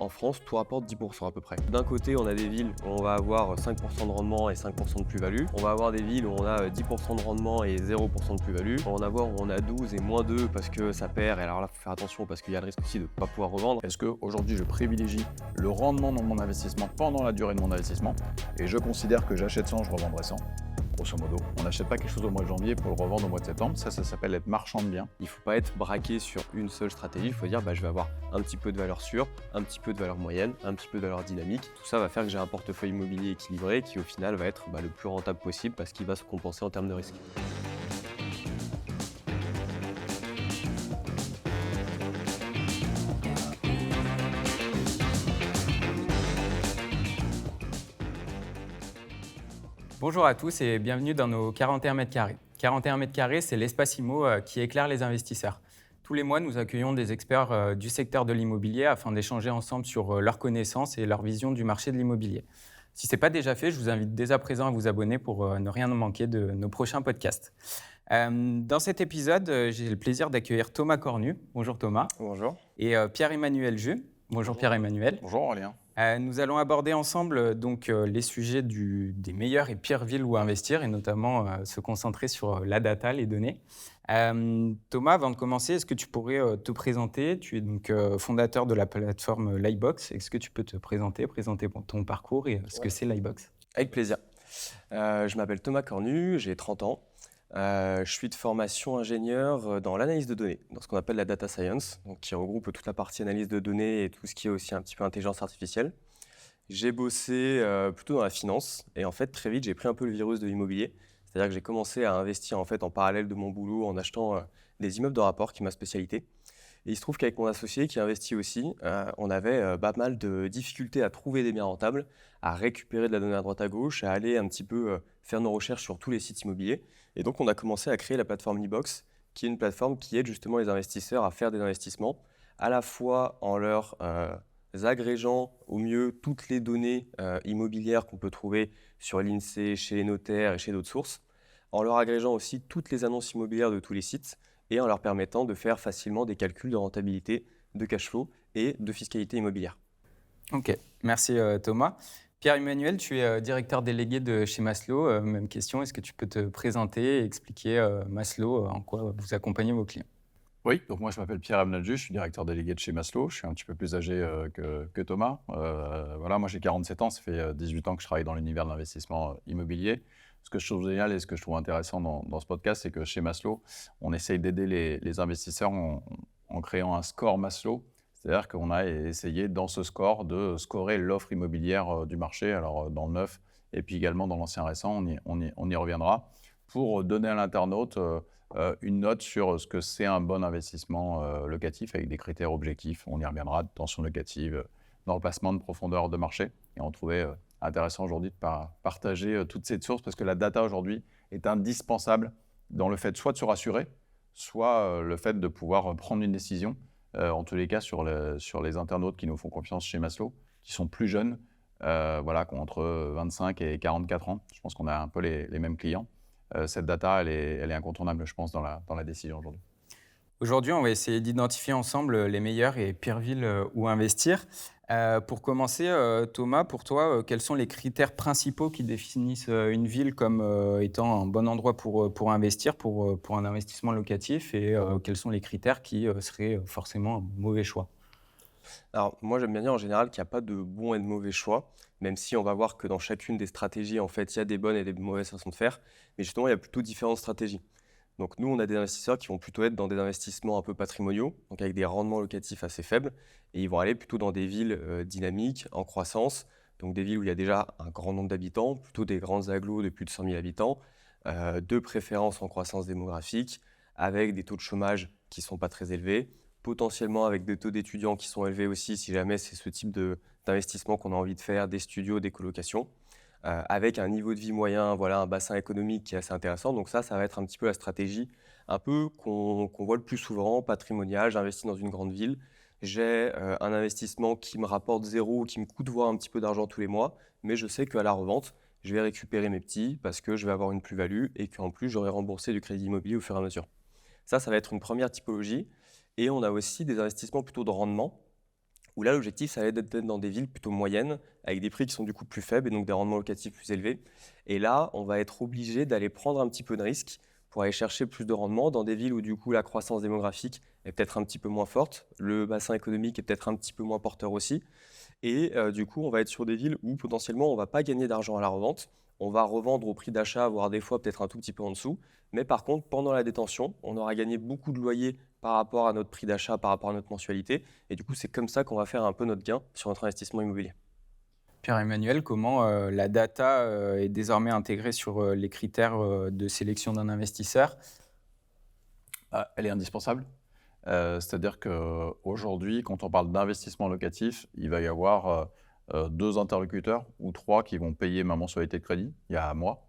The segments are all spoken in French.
en France, tout rapporte 10% à peu près. D'un côté, on a des villes où on va avoir 5% de rendement et 5% de plus-value. On va avoir des villes où on a 10% de rendement et 0% de plus-value. On va en avoir où on a 12 et moins 2 parce que ça perd. Et alors là, il faut faire attention parce qu'il y a le risque aussi de ne pas pouvoir revendre. Est-ce qu'aujourd'hui, je privilégie le rendement de mon investissement pendant la durée de mon investissement et je considère que j'achète 100, je revendrai 100. Grosso modo, on n'achète pas quelque chose au mois de janvier pour le revendre au mois de septembre. Ça s'appelle être marchand de biens. Il ne faut pas être braqué sur une seule stratégie. Il faut dire, je vais avoir un petit peu de valeur sûre, un petit peu de valeur moyenne, un petit peu de valeur dynamique. Tout ça va faire que j'ai un portefeuille immobilier équilibré qui, au final, va être le plus rentable possible parce qu'il va se compenser en termes de risque. Bonjour à tous et bienvenue dans nos 41 mètres carrés. 41 mètres carrés, c'est l'espace IMO qui éclaire les investisseurs. Tous les mois, nous accueillons des experts du secteur de l'immobilier afin d'échanger ensemble sur leurs connaissances et leur vision du marché de l'immobilier. Si ce n'est pas déjà fait, je vous invite dès à présent à vous abonner pour ne rien manquer de nos prochains podcasts. Dans cet épisode, j'ai le plaisir d'accueillir Thomas Cornu. Bonjour Thomas. Bonjour. Et Pierre-Emmanuel Jus. Bonjour Pierre-Emmanuel. Bonjour Aurélien. Nous allons aborder ensemble les sujets des meilleures et pires villes où investir et notamment se concentrer sur la data, les données. Thomas, avant de commencer, est-ce que tu pourrais te présenter? Tu es donc fondateur de la plateforme Livebox. Est-ce que tu peux te présenter ton parcours et ce que c'est Livebox? Avec plaisir. Je m'appelle Thomas Cornu, j'ai 30 ans. Je suis de formation ingénieur dans l'analyse de données, dans ce qu'on appelle la data science, donc qui regroupe toute la partie analyse de données et tout ce qui est aussi un petit peu intelligence artificielle. J'ai bossé plutôt dans la finance et en fait très vite j'ai pris un peu le virus de l'immobilier, c'est-à-dire que j'ai commencé à investir en parallèle de mon boulot en achetant des immeubles de rapport qui est ma spécialité. Et il se trouve qu'avec mon associé qui investit aussi, on avait pas mal de difficultés à trouver des biens rentables, à récupérer de la donnée à droite à gauche, à aller un petit peu faire nos recherches sur tous les sites immobiliers. Et donc, on a commencé à créer la plateforme Livebox, qui est une plateforme qui aide justement les investisseurs à faire des investissements, à la fois en leur agrégeant au mieux toutes les données immobilières qu'on peut trouver sur l'INSEE, chez les notaires et chez d'autres sources, en leur agrégeant aussi toutes les annonces immobilières de tous les sites, et en leur permettant de faire facilement des calculs de rentabilité, de cash flow et de fiscalité immobilière. Ok, merci Thomas. Pierre-Emmanuel, tu es directeur délégué de chez Maslow. Même question, est-ce que tu peux te présenter et expliquer Maslow, en quoi vous accompagnez vos clients? Oui, donc moi je m'appelle Pierre-Emmanuel Jus, je suis directeur délégué de chez Maslow. Je suis un petit peu plus âgé que Thomas. Moi j'ai 47 ans, ça fait 18 ans que je travaille dans l'univers de l'investissement immobilier. Ce que je trouve génial et ce que je trouve intéressant dans ce podcast, c'est que chez Maslow, on essaye d'aider les investisseurs en créant un score Maslow. C'est-à-dire qu'on a essayé dans ce score de scorer l'offre immobilière du marché, alors dans le neuf et puis également dans l'ancien récent, on y reviendra, pour donner à l'internaute une note sur ce que c'est un bon investissement locatif avec des critères objectifs. On y reviendra, de tension locative, dans le placement de profondeur de marché. Et on trouvait intéressant aujourd'hui de partager toutes ces sources parce que la data aujourd'hui est indispensable dans le fait soit de se rassurer, soit le fait de pouvoir prendre une décision. En tous les cas, sur les internautes qui nous font confiance chez Maslow, qui sont plus jeunes, qui ont entre 25 et 44 ans. Je pense qu'on a un peu les mêmes clients. Cette data, elle est incontournable, je pense, dans la décision aujourd'hui. Aujourd'hui, on va essayer d'identifier ensemble les meilleures et pires villes où investir. Pour commencer, Thomas, pour toi, quels sont les critères principaux qui définissent une ville comme étant un bon endroit pour investir, pour un investissement locatif, et quels sont les critères qui seraient forcément un mauvais choix? Alors moi j'aime bien dire en général qu'il n'y a pas de bon et de mauvais choix, même si on va voir que dans chacune des stratégies, en fait, il y a des bonnes et des mauvaises façons de faire, mais justement il y a plutôt différentes stratégies. Donc nous, on a des investisseurs qui vont plutôt être dans des investissements un peu patrimoniaux, donc avec des rendements locatifs assez faibles, et ils vont aller plutôt dans des villes dynamiques, en croissance, donc des villes où il y a déjà un grand nombre d'habitants, plutôt des grandes agglos de plus de 100 000 habitants, de préférence en croissance démographique, avec des taux de chômage qui ne sont pas très élevés, potentiellement avec des taux d'étudiants qui sont élevés aussi, si jamais c'est ce type d'investissement qu'on a envie de faire, des studios, des colocations. Avec un niveau de vie moyen, un bassin économique qui est assez intéressant. Donc ça va être un petit peu la stratégie un peu qu'on voit le plus souvent, patrimonial. J'investis dans une grande ville, j'ai un investissement qui me rapporte zéro, qui me coûte voire un petit peu d'argent tous les mois, mais je sais qu'à la revente, je vais récupérer mes petits parce que je vais avoir une plus-value et qu'en plus, j'aurai remboursé du crédit immobilier au fur et à mesure. Ça va être une première typologie. Et on a aussi des investissements plutôt de rendement, où là, l'objectif, ça va être d'être dans des villes plutôt moyennes, avec des prix qui sont du coup plus faibles et donc des rendements locatifs plus élevés. Et là, on va être obligé d'aller prendre un petit peu de risque pour aller chercher plus de rendement dans des villes où du coup la croissance démographique est peut-être un petit peu moins forte, le bassin économique est peut-être un petit peu moins porteur aussi. Et du coup, on va être sur des villes où potentiellement on ne va pas gagner d'argent à la revente. On va revendre au prix d'achat, voire des fois peut-être un tout petit peu en dessous. Mais par contre, pendant la détention, on aura gagné beaucoup de loyers par rapport à notre prix d'achat, par rapport à notre mensualité. Et du coup, c'est comme ça qu'on va faire un peu notre gain sur notre investissement immobilier. Pierre-Emmanuel, comment la data est désormais intégrée sur les critères de sélection d'un investisseur? Elle est indispensable. C'est-à-dire qu'aujourd'hui, quand on parle d'investissement locatif, il va y avoir 2 interlocuteurs ou 3 qui vont payer ma mensualité de crédit. Il y a moi,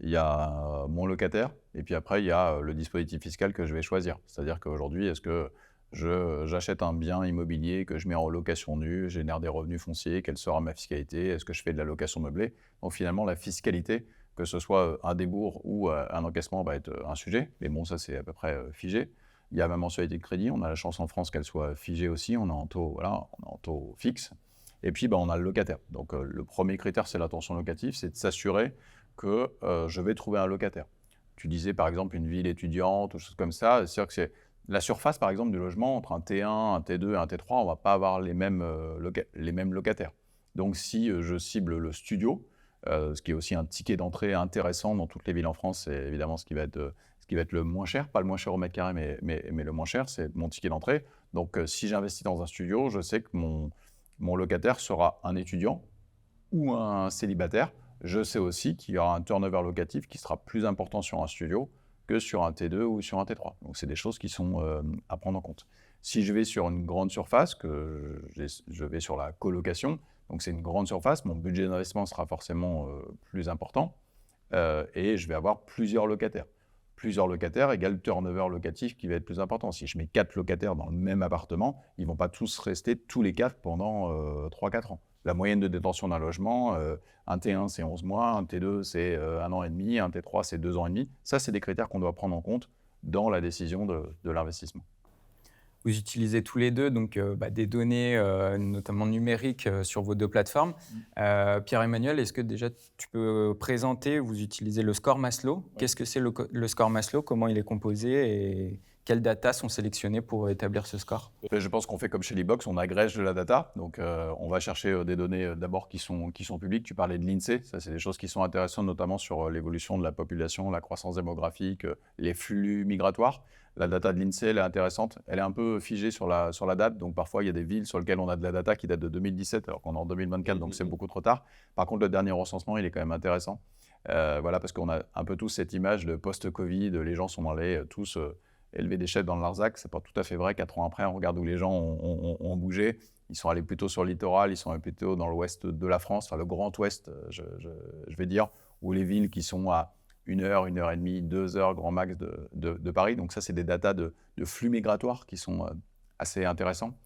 il y a mon locataire et puis après, il y a le dispositif fiscal que je vais choisir. C'est-à-dire qu'aujourd'hui, est-ce que j'achète un bien immobilier que je mets en location nue, génère des revenus fonciers, quelle sera ma fiscalité? Est-ce que je fais de la location meublée? Donc finalement, la fiscalité, que ce soit un débours ou un encaissement, va être un sujet. Mais bon, ça, c'est à peu près figé. Il y a ma mensualité de crédit. On a la chance en France qu'elle soit figée aussi. On est en taux, voilà, on est en taux fixe. Et puis, on a le locataire. Donc, le premier critère, c'est l'attention locative, c'est de s'assurer que je vais trouver un locataire. Tu disais, par exemple, une ville étudiante ou choses comme ça. C'est-à-dire que c'est la surface, par exemple, du logement, entre un T1, un T2 et un T3, on ne va pas avoir les mêmes locataires. Donc, si je cible le studio, ce qui est aussi un ticket d'entrée intéressant dans toutes les villes en France, c'est évidemment ce qui va être le moins cher, pas le moins cher au mètre carré, mais le moins cher, c'est mon ticket d'entrée. Donc, si j'investis dans un studio, je sais que mon locataire sera un étudiant ou un célibataire. Je sais aussi qu'il y aura un turnover locatif qui sera plus important sur un studio que sur un T2 ou sur un T3. Donc, c'est des choses qui sont à prendre en compte. Si je vais sur une grande surface, que je vais sur la colocation, donc c'est une grande surface, mon budget d'investissement sera forcément plus important et je vais avoir plusieurs locataires. Plusieurs locataires égale turnover locatif qui va être plus important. Si je mets 4 locataires dans le même appartement, ils ne vont pas tous rester tous les 4 pendant 3-4 ans. La moyenne de détention d'un logement, un T1 c'est 11 mois, un T2 c'est 1 an et demi, un T3 c'est 2 ans et demi. Ça, c'est des critères qu'on doit prendre en compte dans la décision de l'investissement. Vous utilisez tous les deux donc, des données, notamment numériques, sur vos 2 plateformes. Pierre-Emmanuel, est-ce que déjà tu peux présenter, vous utilisez le score Maslow. Ouais. Qu'est-ce que c'est le score Maslow? Comment il est composé et quelles datas sont sélectionnées pour établir ce score? Je pense qu'on fait comme chez Libox, on agrège de la data. Donc, on va chercher des données d'abord qui sont publiques. Tu parlais de l'INSEE, ça c'est des choses qui sont intéressantes, notamment sur l'évolution de la population, la croissance démographique, les flux migratoires. La data de l'INSEE, elle est intéressante. Elle est un peu figée sur la date. Donc, parfois, il y a des villes sur lesquelles on a de la data qui date de 2017, alors qu'on est en 2024, donc c'est beaucoup trop tard. Par contre, le dernier recensement, il est quand même intéressant. Voilà, parce qu'on a un peu tous cette image de post-Covid, les gens sont allés tous élever des chèvres dans le Larzac. C'est pas tout à fait vrai. 4 ans après, on regarde où les gens ont bougé. Ils sont allés plutôt sur le littoral, ils sont allés plutôt dans l'ouest de la France, enfin le grand ouest, je vais dire, où les villes qui sont à 1 heure, 1 heure et demie, 2 heures grand max de Paris. Donc ça, c'est des datas de flux migratoires qui sont assez intéressants.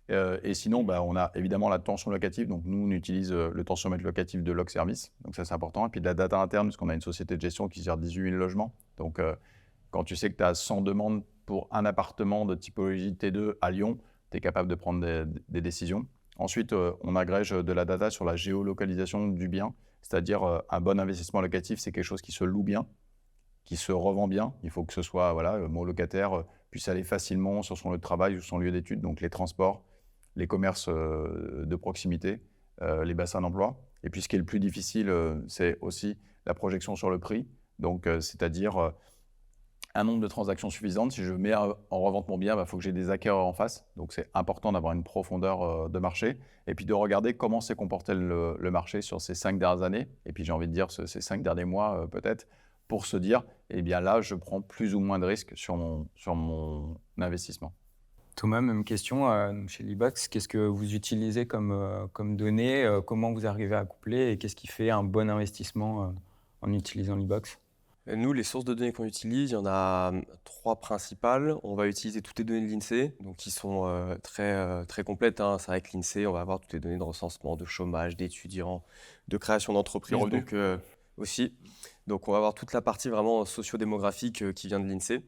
Et sinon, on a évidemment la tension locative. Donc nous, on utilise le tensiomètre locatif de Log Service. Donc ça, c'est important. Et puis de la data interne, parce qu'on a une société de gestion qui gère 18 000 logements. Donc quand tu sais que tu as 100 demandes pour un appartement de typologie T2 à Lyon, tu es capable de prendre des décisions. Ensuite, on agrège de la data sur la géolocalisation du bien, c'est-à-dire un bon investissement locatif, c'est quelque chose qui se loue bien, qui se revend bien. Il faut que ce soit, mon locataire puisse aller facilement sur son lieu de travail ou son lieu d'études, donc les transports, les commerces de proximité, les bassins d'emploi. Et puis ce qui est le plus difficile, c'est aussi la projection sur le prix, donc c'est-à-dire un nombre de transactions suffisantes. Si je mets en revente mon bien, il faut que j'ai des acquéreurs en face. Donc, c'est important d'avoir une profondeur de marché et puis de regarder comment s'est comporté le marché sur ces 5 dernières années. Et puis, j'ai envie de dire ces 5 derniers mois peut-être pour se dire, eh bien là, je prends plus ou moins de risques sur mon investissement. Thomas, même question, chez Libox. Qu'est-ce que vous utilisez comme données? Comment vous arrivez à coupler et qu'est-ce qui fait un bon investissement en utilisant Libox? Nous, les sources de données qu'on utilise, il y en a 3 principales. On va utiliser toutes les données de l'INSEE, donc qui sont très complètes. C'est vrai que l'INSEE, on va avoir toutes les données de recensement, de chômage, d'étudiants, de création d'entreprises. Donc aussi. Donc on va avoir toute la partie vraiment sociodémographique qui vient de l'INSEE.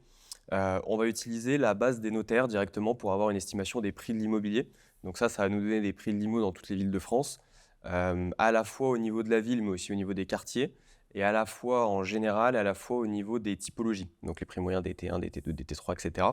On va utiliser la base des notaires directement pour avoir une estimation des prix de l'immobilier. Donc ça va nous donner des prix de l'IMO dans toutes les villes de France, à la fois au niveau de la ville, mais aussi au niveau des quartiers, et à la fois en général, à la fois au niveau des typologies, donc les prix moyens DT1, DT2, DT3, etc.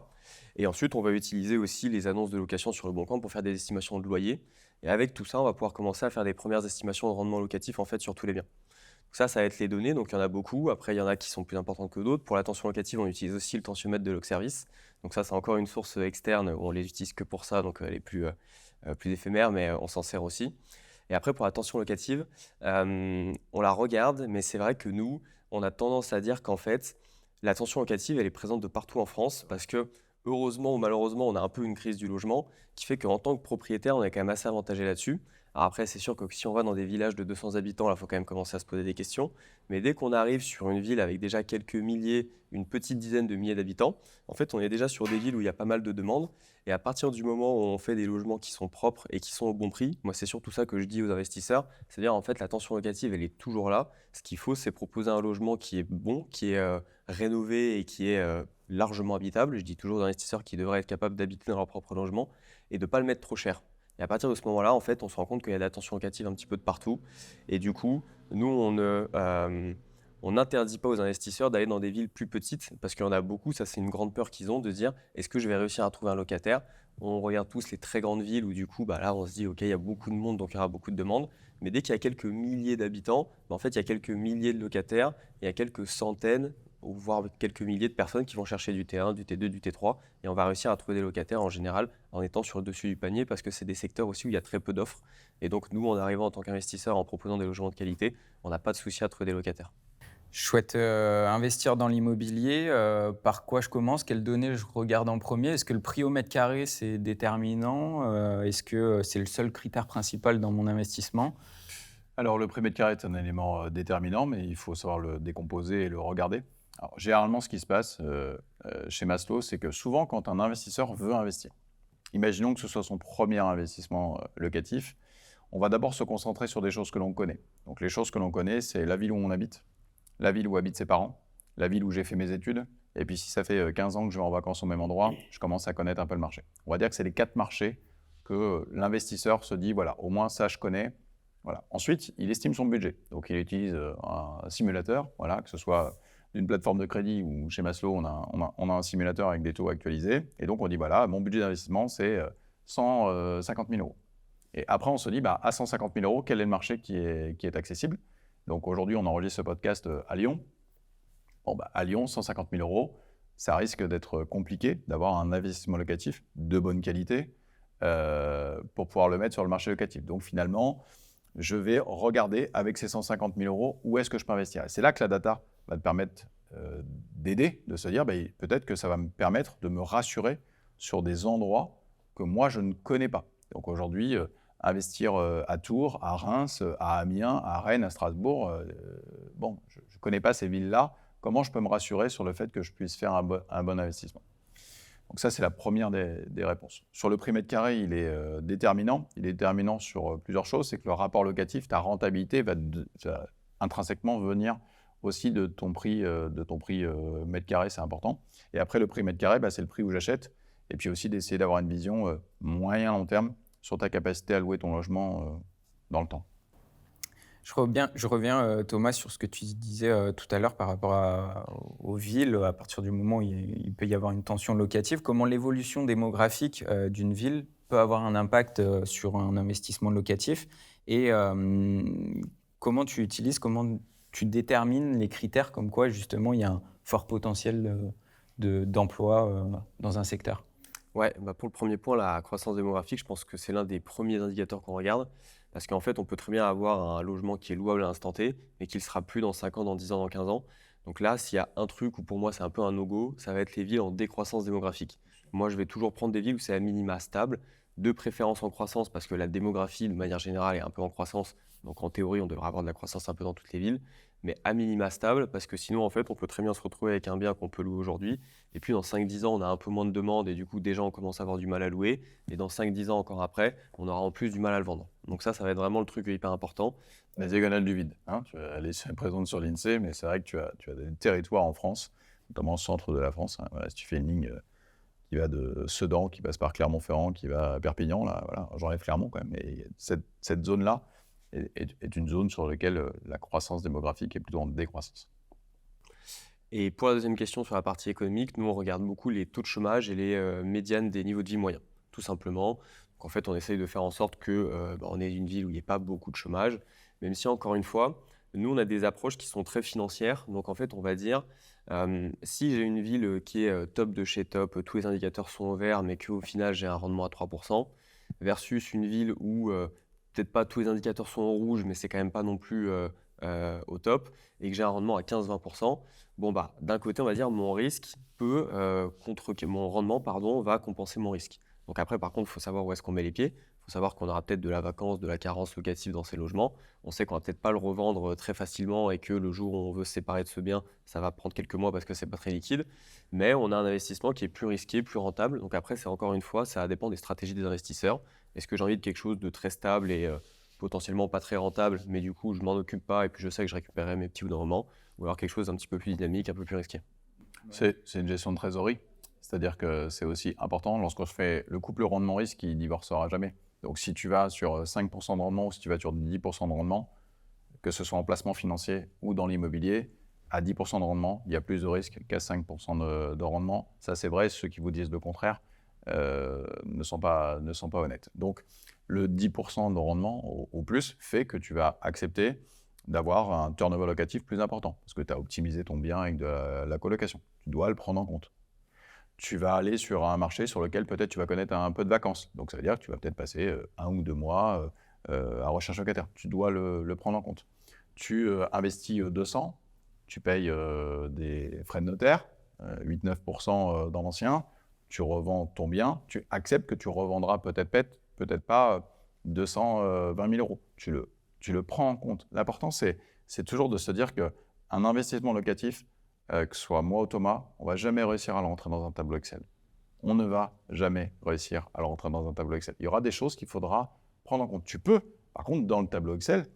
Et ensuite, on va utiliser aussi les annonces de location sur le Bon Coin pour faire des estimations de loyer. Et avec tout ça, on va pouvoir commencer à faire des premières estimations de rendement locatif en fait sur tous les biens. Donc ça va être les données, donc il y en a beaucoup. Après, il y en a qui sont plus importantes que d'autres. Pour la tension locative, on utilise aussi le tensiomètre de Logservice. Donc ça, c'est encore une source externe où on les utilise que pour ça, donc elle est plus éphémère, mais on s'en sert aussi. Et après, pour la tension locative, on la regarde, mais c'est vrai que nous, on a tendance à dire qu'en fait, la tension locative, elle est présente de partout en France parce que, heureusement ou malheureusement, on a un peu une crise du logement qui fait qu'en tant que propriétaire, on est quand même assez avantagé là-dessus. Alors après, c'est sûr que si on va dans des villages de 200 habitants, là, il faut quand même commencer à se poser des questions. Mais dès qu'on arrive sur une ville avec déjà quelques milliers, une petite dizaine de milliers d'habitants, en fait, on est déjà sur des villes où il y a pas mal de demandes. Et à partir du moment où on fait des logements qui sont propres et qui sont au bon prix, moi, c'est surtout ça que je dis aux investisseurs. C'est-à-dire, en fait, la tension locative, elle est toujours là. Ce qu'il faut, c'est proposer un logement qui est bon, qui est rénové et qui est largement habitable. Je dis toujours aux investisseurs qui devraient être capables d'habiter dans leur propre logement et de ne pas le mettre trop cher. Et à partir de ce moment-là, en fait, on se rend compte qu'il y a de la tension locative un petit peu de partout. Et du coup, nous, on n'interdit pas aux investisseurs d'aller dans des villes plus petites, parce qu'il y en a beaucoup, ça c'est une grande peur qu'ils ont, de se dire est-ce que je vais réussir à trouver un locataire? On regarde tous les très grandes villes où du coup, là on se dit ok, il y a beaucoup de monde, donc il y aura beaucoup de demandes. Mais dès qu'il y a quelques milliers d'habitants, en fait, il y a quelques milliers de locataires, il y a quelques centaines, voire quelques milliers de personnes qui vont chercher du T1, du T2, du T3, et on va réussir à trouver des locataires en général en étant sur le dessus du panier parce que c'est des secteurs aussi où il y a très peu d'offres. Et donc nous, en arrivant en tant qu'investisseur, en proposant des logements de qualité, on n'a pas de souci à trouver des locataires. Je souhaite investir dans l'immobilier. Par quoi je commence? Quelles données je regarde en premier? Est-ce que le prix au mètre carré, c'est déterminant? Est-ce que c'est le seul critère principal dans mon investissement? Alors, le prix mètre carré est un élément déterminant, mais il faut savoir le décomposer et le regarder. Alors, généralement, ce qui se passe chez Maslow, c'est que souvent, quand un investisseur veut investir, imaginons que ce soit son premier investissement locatif, on va d'abord se concentrer sur des choses que l'on connaît. Donc, les choses que l'on connaît, c'est la ville où on habite, la ville où habitent ses parents, la ville où j'ai fait mes études, et puis si ça fait 15 ans que je vais en vacances au même endroit, je commence à connaître un peu le marché. On va dire que c'est les 4 marchés que l'investisseur se dit, voilà, au moins ça je connais. Voilà. Ensuite, il estime son budget. Donc il utilise un simulateur, voilà, que ce soit d'une plateforme de crédit ou chez Maslow, on a un simulateur avec des taux actualisés. Et donc on dit, voilà, mon budget d'investissement, c'est 150 000 euros. Et après, on se dit, à 150 000 euros, quel est le marché qui est accessible? Donc aujourd'hui, on enregistre ce podcast à Lyon. À Lyon, 150 000 euros, ça risque d'être compliqué d'avoir un investissement locatif de bonne qualité pour pouvoir le mettre sur le marché locatif. Donc finalement, je vais regarder avec ces 150 000 euros où est-ce que je peux investir. Et c'est là que la data va te permettre d'aider, de se dire peut-être que ça va me permettre de me rassurer sur des endroits que moi je ne connais pas. Donc aujourd'hui, investir à Tours, à Reims, à Amiens, à Rennes, à Strasbourg, je ne connais pas ces villes-là. Comment je peux me rassurer sur le fait que je puisse faire un bon investissement? Donc ça, c'est la première des réponses. Sur le prix mètre carré, il est déterminant. Il est déterminant sur plusieurs choses. C'est que le rapport locatif, ta rentabilité va intrinsèquement venir aussi de ton prix mètre carré, c'est important. Et après, le prix mètre carré, c'est le prix où j'achète. Et puis aussi d'essayer d'avoir une vision moyen-long terme sur ta capacité à louer ton logement dans le temps. Je reviens, Thomas, sur ce que tu disais tout à l'heure par rapport aux villes. À partir du moment où il peut y avoir une tension locative, comment l'évolution démographique d'une ville peut avoir un impact sur un investissement locatif et comment tu détermines les critères comme quoi justement il y a un fort potentiel d'emploi dans un secteur? Ouais, pour le premier point, la croissance démographique, je pense que c'est l'un des premiers indicateurs qu'on regarde. Parce qu'en fait, on peut très bien avoir un logement qui est louable à l'instant T, mais qui ne le sera plus dans 5 ans, dans 10 ans, dans 15 ans. Donc là, s'il y a un truc où pour moi c'est un peu un no-go, ça va être les villes en décroissance démographique. Moi, je vais toujours prendre des villes où c'est à minima stable, de préférence en croissance, parce que la démographie, de manière générale, est un peu en croissance. Donc en théorie, on devrait avoir de la croissance un peu dans toutes les villes, mais à minima stable, parce que sinon, en fait, on peut très bien se retrouver avec un bien qu'on peut louer aujourd'hui. Et puis dans 5-10 ans, on a un peu moins de demandes et du coup, des gens commencent à avoir du mal à louer. Et dans 5-10 ans encore après, on aura en plus du mal à le vendre. Donc ça va être vraiment le truc hyper important. La diagonale du vide. Elle est présente sur l'INSEE, mais c'est vrai que tu as des territoires en France, notamment au centre de la France. Voilà, si tu fais une ligne qui va de Sedan, qui passe par Clermont-Ferrand, qui va à Perpignan, là, voilà, j'enlève Clermont quand même, mais cette zone-là est une zone sur laquelle la croissance démographique est plutôt en décroissance. Et pour la deuxième question sur la partie économique, nous on regarde beaucoup les taux de chômage et les médianes des niveaux de vie moyens, tout simplement. Donc en fait, on essaye de faire en sorte que on ait une ville où il n'y ait pas beaucoup de chômage, même si encore une fois, nous on a des approches qui sont très financières. Donc en fait, on va dire, si j'ai une ville qui est top de chez top, tous les indicateurs sont au vert, mais qu'au final j'ai un rendement à 3%, versus une ville où peut-être pas tous les indicateurs sont au rouge, mais c'est quand même pas non plus au top, et que j'ai un rendement à 15-20%, bon bah d'un côté on va dire mon risque peut mon rendement pardon va compenser mon risque. Donc après par contre il faut savoir où est-ce qu'on met les pieds. Il faut savoir qu'on aura peut-être de la vacance, de la carence locative dans ces logements. On sait qu'on va peut-être pas le revendre très facilement et que le jour où on veut se séparer de ce bien, ça va prendre quelques mois parce que c'est pas très liquide. Mais on a un investissement qui est plus risqué, plus rentable. Donc après c'est encore une fois, ça dépend des stratégies des investisseurs. Est-ce que j'ai envie de quelque chose de très stable et potentiellement pas très rentable, mais du coup je m'en occupe pas et puis je sais que je récupérerai mes petits bouts de rendement, ou alors quelque chose d'un petit peu plus dynamique, un peu plus risqué. C'est une gestion de trésorerie, c'est-à-dire que c'est aussi important. Lorsqu'on fait le couple rendement-risque, il ne divorcera jamais. Donc si tu vas sur 5% de rendement ou si tu vas sur 10% de rendement, que ce soit en placement financier ou dans l'immobilier, à 10% de rendement, il y a plus de risque qu'à 5% de rendement. Ça c'est vrai, ceux qui vous disent le contraire ne sont pas honnêtes. Donc le 10% de rendement au plus fait que tu vas accepter d'avoir un turnover locatif plus important parce que tu as optimisé ton bien avec de la colocation. Tu dois le prendre en compte. Tu vas aller sur un marché sur lequel peut-être tu vas connaître un peu de vacances. Donc ça veut dire que tu vas peut-être passer 1 ou 2 mois à recherche locataire. Tu dois le prendre en compte. Tu investis 200, tu payes des frais de notaire, 8-9% dans l'ancien, tu revends ton bien, tu acceptes que tu revendras peut-être pas 220 000 euros. Tu le prends en compte. L'important, c'est toujours de se dire qu'un investissement locatif, que ce soit moi ou Thomas, on ne va jamais réussir à le rentrer dans un tableau Excel. On ne va jamais réussir à le rentrer dans un tableau Excel. Il y aura des choses qu'il faudra prendre en compte. Tu peux, par contre, dans le tableau Excel,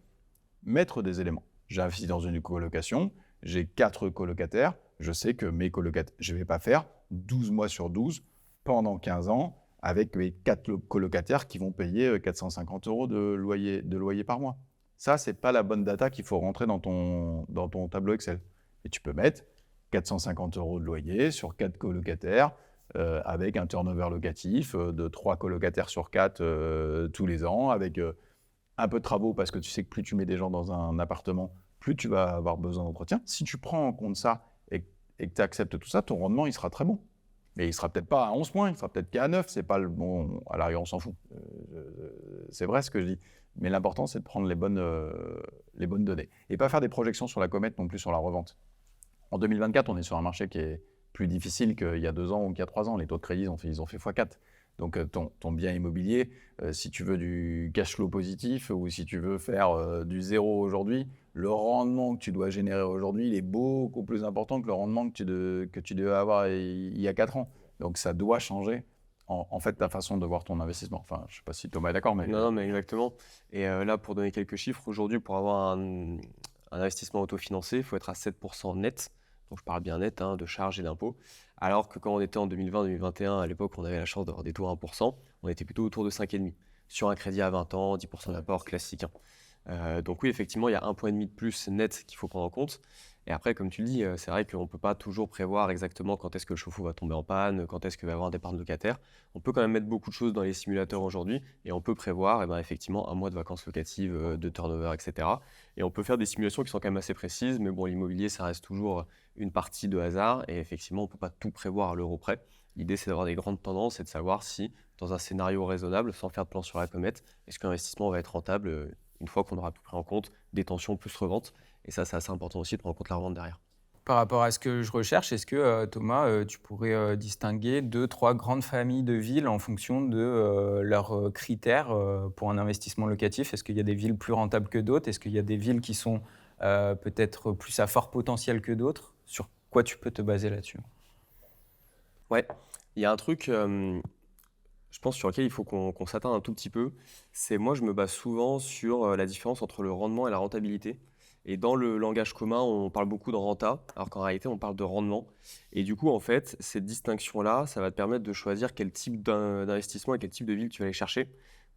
mettre des éléments. J'ai investi dans une colocation, j'ai 4 colocataires, je sais que mes colocataires, je ne vais pas faire 12 mois sur 12 pendant 15 ans avec mes 4 colocataires qui vont payer 450 € de loyer par mois. Ça, ce n'est pas la bonne data qu'il faut rentrer dans ton tableau Excel. Et tu peux mettre 450 € de loyer sur 4 colocataires avec un turnover locatif de 3 colocataires sur 4 tous les ans, avec un peu de travaux parce que tu sais que plus tu mets des gens dans un appartement, plus tu vas avoir besoin d'entretien. Si tu prends en compte ça et que tu acceptes tout ça, ton rendement, il sera très bon. Mais il ne sera peut-être pas à 11 points, il sera peut-être qu'à 9, c'est pas le bon. À l'arrière, on s'en fout. C'est vrai ce que je dis. Mais l'important, c'est de prendre les bonnes données. Et pas faire des projections sur la comète non plus sur la revente. En 2024, on est sur un marché qui est plus difficile qu'il y a 2 ans ou qu'il y a 3 ans. Les taux de crédit, ils ont fait x4. Donc ton bien immobilier, si tu veux du cash flow positif ou si tu veux faire du zéro aujourd'hui, le rendement que tu dois générer aujourd'hui, il est beaucoup plus important que le rendement que tu devais avoir il y a 4 ans. Donc ça doit changer en fait ta façon de voir ton investissement. Enfin, je ne sais pas si Thomas est d'accord, mais... Non, mais exactement. Et là, pour donner quelques chiffres, aujourd'hui, pour avoir un investissement autofinancé, il faut être à 7% net. Donc je parle bien net de charges et d'impôts. Alors que quand on était en 2020-2021, à l'époque, on avait la chance d'avoir des taux à 1%, on était plutôt autour de 5,5%. Sur un crédit à 20 ans, 10% d'apport classique. Donc oui, effectivement, il y a 1,5 point de plus net qu'il faut prendre en compte. Et après, comme tu le dis, c'est vrai qu'on ne peut pas toujours prévoir exactement quand est-ce que le chauffe-eau va tomber en panne, quand est-ce qu'il va y avoir un départ de locataire. On peut quand même mettre beaucoup de choses dans les simulateurs aujourd'hui et on peut prévoir effectivement 1 mois de vacances locatives, de turnover, etc. Et on peut faire des simulations qui sont quand même assez précises, mais bon, l'immobilier, ça reste toujours une partie de hasard et effectivement, on ne peut pas tout prévoir à l'euro près. L'idée, c'est d'avoir des grandes tendances et de savoir si, dans un scénario raisonnable, sans faire de plan sur la comète, est-ce qu'un investissement va être rentable une fois qu'on aura tout pris en compte, détention plus revente. Et ça, c'est assez important aussi de prendre en compte la revente derrière. Par rapport à ce que je recherche, est-ce que, Thomas, tu pourrais distinguer 2-3 grandes familles de villes en fonction de leurs critères pour un investissement locatif? Est-ce qu'il y a des villes plus rentables que d'autres? Est-ce qu'il y a des villes qui sont peut-être plus à fort potentiel que d'autres? Sur quoi tu peux te baser là-dessus? Ouais, il y a un truc, je pense, sur lequel il faut qu'on s'attarde un tout petit peu. C'est moi, je me base souvent sur la différence entre le rendement et la rentabilité. Et dans le langage commun, on parle beaucoup de renta, alors qu'en réalité, on parle de rendement. Et du coup, en fait, cette distinction-là, ça va te permettre de choisir quel type d'investissement et quel type de ville tu vas aller chercher.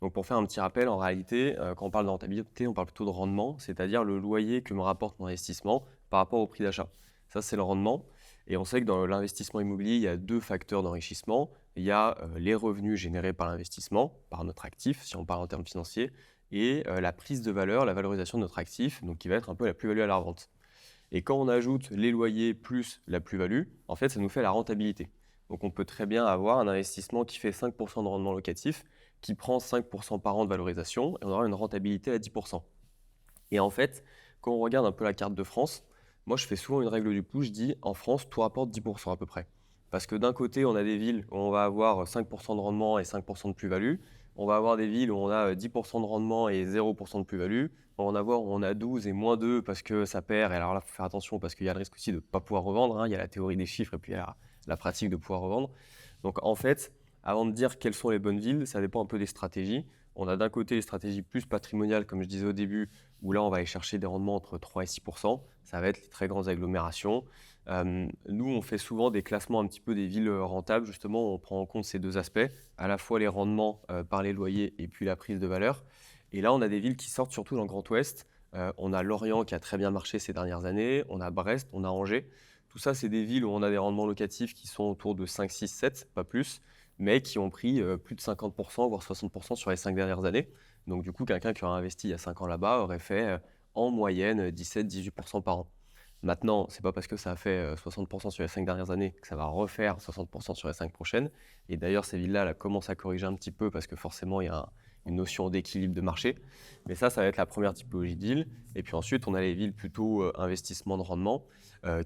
Donc, pour faire un petit rappel, en réalité, quand on parle de rentabilité, on parle plutôt de rendement, c'est-à-dire le loyer que me rapporte mon investissement par rapport au prix d'achat. Ça, c'est le rendement. Et on sait que dans l'investissement immobilier, il y a 2 facteurs d'enrichissement. Il y a les revenus générés par l'investissement, par notre actif, si on parle en termes financiers, et la prise de valeur, la valorisation de notre actif, donc qui va être un peu la plus-value à la revente. Et quand on ajoute les loyers plus la plus-value, en fait, ça nous fait la rentabilité. Donc on peut très bien avoir un investissement qui fait 5% de rendement locatif, qui prend 5% par an de valorisation, et on aura une rentabilité à 10%. Et en fait, quand on regarde un peu la carte de France, moi je fais souvent une règle du coup, je dis en France, tout rapporte 10% à peu près. Parce que d'un côté, on a des villes où on va avoir 5% de rendement et 5% de plus-value. On va avoir des villes où on a 10% de rendement et 0% de plus-value. On va en avoir où on a 12 et moins 2 parce que ça perd. Et alors là, il faut faire attention parce qu'il y a le risque aussi de ne pas pouvoir revendre, hein. Il y a la théorie des chiffres et puis il y a la pratique de pouvoir revendre. Donc en fait, avant de dire quelles sont les bonnes villes, ça dépend un peu des stratégies. On a d'un côté les stratégies plus patrimoniales, comme je disais au début, où là, on va aller chercher des rendements entre 3 et 6%. Ça va être les très grandes agglomérations. Nous, on fait souvent des classements un petit peu des villes rentables. Justement, on prend en compte ces 2 aspects, à la fois les rendements par les loyers et puis la prise de valeur. Et là, on a des villes qui sortent surtout dans le Grand Ouest. On a Lorient qui a très bien marché ces dernières années. On a Brest, on a Angers. Tout ça, c'est des villes où on a des rendements locatifs qui sont autour de 5, 6, 7, pas plus, mais qui ont pris plus de 50%, voire 60% sur les 5 dernières années. Donc du coup, quelqu'un qui aurait investi il y a 5 ans là-bas aurait fait en moyenne 17-18% par an. Maintenant, ce n'est pas parce que ça a fait 60% sur les 5 dernières années que ça va refaire 60% sur les 5 prochaines. Et d'ailleurs, ces villes-là commencent à corriger un petit peu parce que forcément, il y a une notion d'équilibre de marché. Mais ça va être la première typologie de ville. Et puis ensuite, on a les villes plutôt investissement de rendement,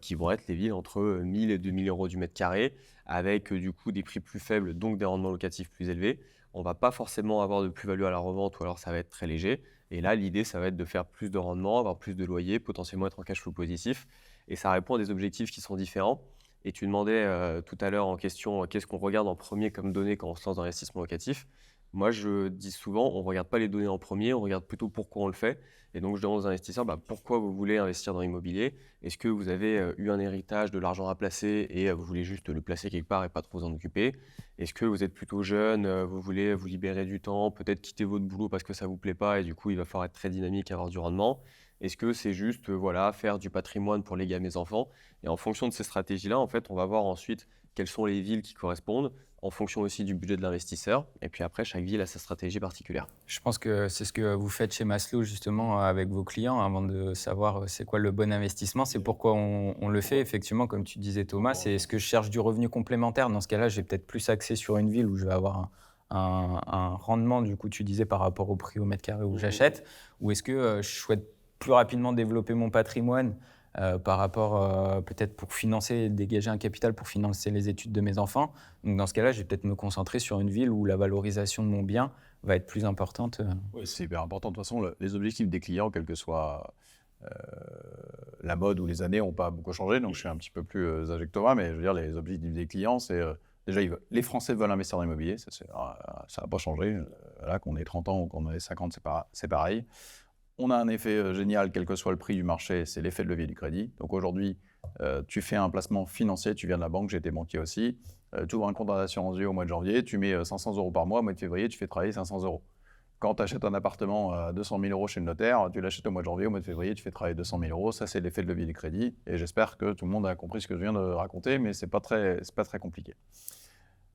qui vont être les villes entre 1000 et 2000 euros du mètre carré, avec du coup des prix plus faibles, donc des rendements locatifs plus élevés. On ne va pas forcément avoir de plus-value à la revente, ou alors ça va être très léger. Et là, l'idée, ça va être de faire plus de rendement, avoir plus de loyer, potentiellement être en cash flow positif. Et ça répond à des objectifs qui sont différents. Et tu demandais tout à l'heure en question, qu'est-ce qu'on regarde en premier comme données quand on se lance dans l'investissement locatif. Moi, je dis souvent, on ne regarde pas les données en premier, on regarde plutôt pourquoi on le fait. Et donc, je demande aux investisseurs, pourquoi vous voulez investir dans l'immobilier? Est-ce que vous avez eu un héritage, de l'argent à placer et vous voulez juste le placer quelque part et pas trop vous en occuper? Est-ce que vous êtes plutôt jeune, vous voulez vous libérer du temps, peut-être quitter votre boulot parce que ça ne vous plaît pas et du coup, il va falloir être très dynamique et avoir du rendement? Est-ce que c'est juste voilà, faire du patrimoine pour léguer à mes enfants? Et en fonction de ces stratégies-là, en fait, on va voir ensuite quelles sont les villes qui correspondent, en fonction aussi du budget de l'investisseur. Et puis après, chaque ville a sa stratégie particulière. Je pense que c'est ce que vous faites chez Maslow justement avec vos clients avant de savoir c'est quoi le bon investissement. C'est pourquoi on le fait effectivement, comme tu disais Thomas, c'est est-ce que je cherche du revenu complémentaire? Dans ce cas-là, j'ai peut-être plus axé sur une ville où je vais avoir un rendement, du coup tu disais par rapport au prix au mètre carré où j'achète, ou est-ce que je souhaite plus rapidement développer mon patrimoine par rapport peut-être pour financer, dégager un capital pour financer les études de mes enfants. Donc dans ce cas-là, je vais peut-être me concentrer sur une ville où la valorisation de mon bien va être plus importante. Oui, c'est hyper important. De toute façon, les objectifs des clients, quelle que soit la mode ou les années, n'ont pas beaucoup changé. Donc je suis un petit peu plus âgé que Thomas, mais je veux dire, les objectifs des clients, c'est déjà, les Français veulent investir dans l'immobilier. Ça n'a pas changé. Là, qu'on ait 30 ans ou qu'on ait 50, c'est pareil. On a un effet génial, quel que soit le prix du marché, c'est l'effet de levier du crédit. Donc aujourd'hui, tu fais un placement financier, tu viens de la banque, j'ai été banquier aussi, tu ouvres un compte d'assurance vie au mois de janvier, tu mets 500 € par mois, au mois de février, tu fais travailler 500 €. Quand tu achètes un appartement à 200 000 € chez le notaire, tu l'achètes au mois de janvier, au mois de février, tu fais travailler 200 000 €. Ça, c'est l'effet de levier du crédit. Et j'espère que tout le monde a compris ce que je viens de raconter, mais ce n'est pas très compliqué.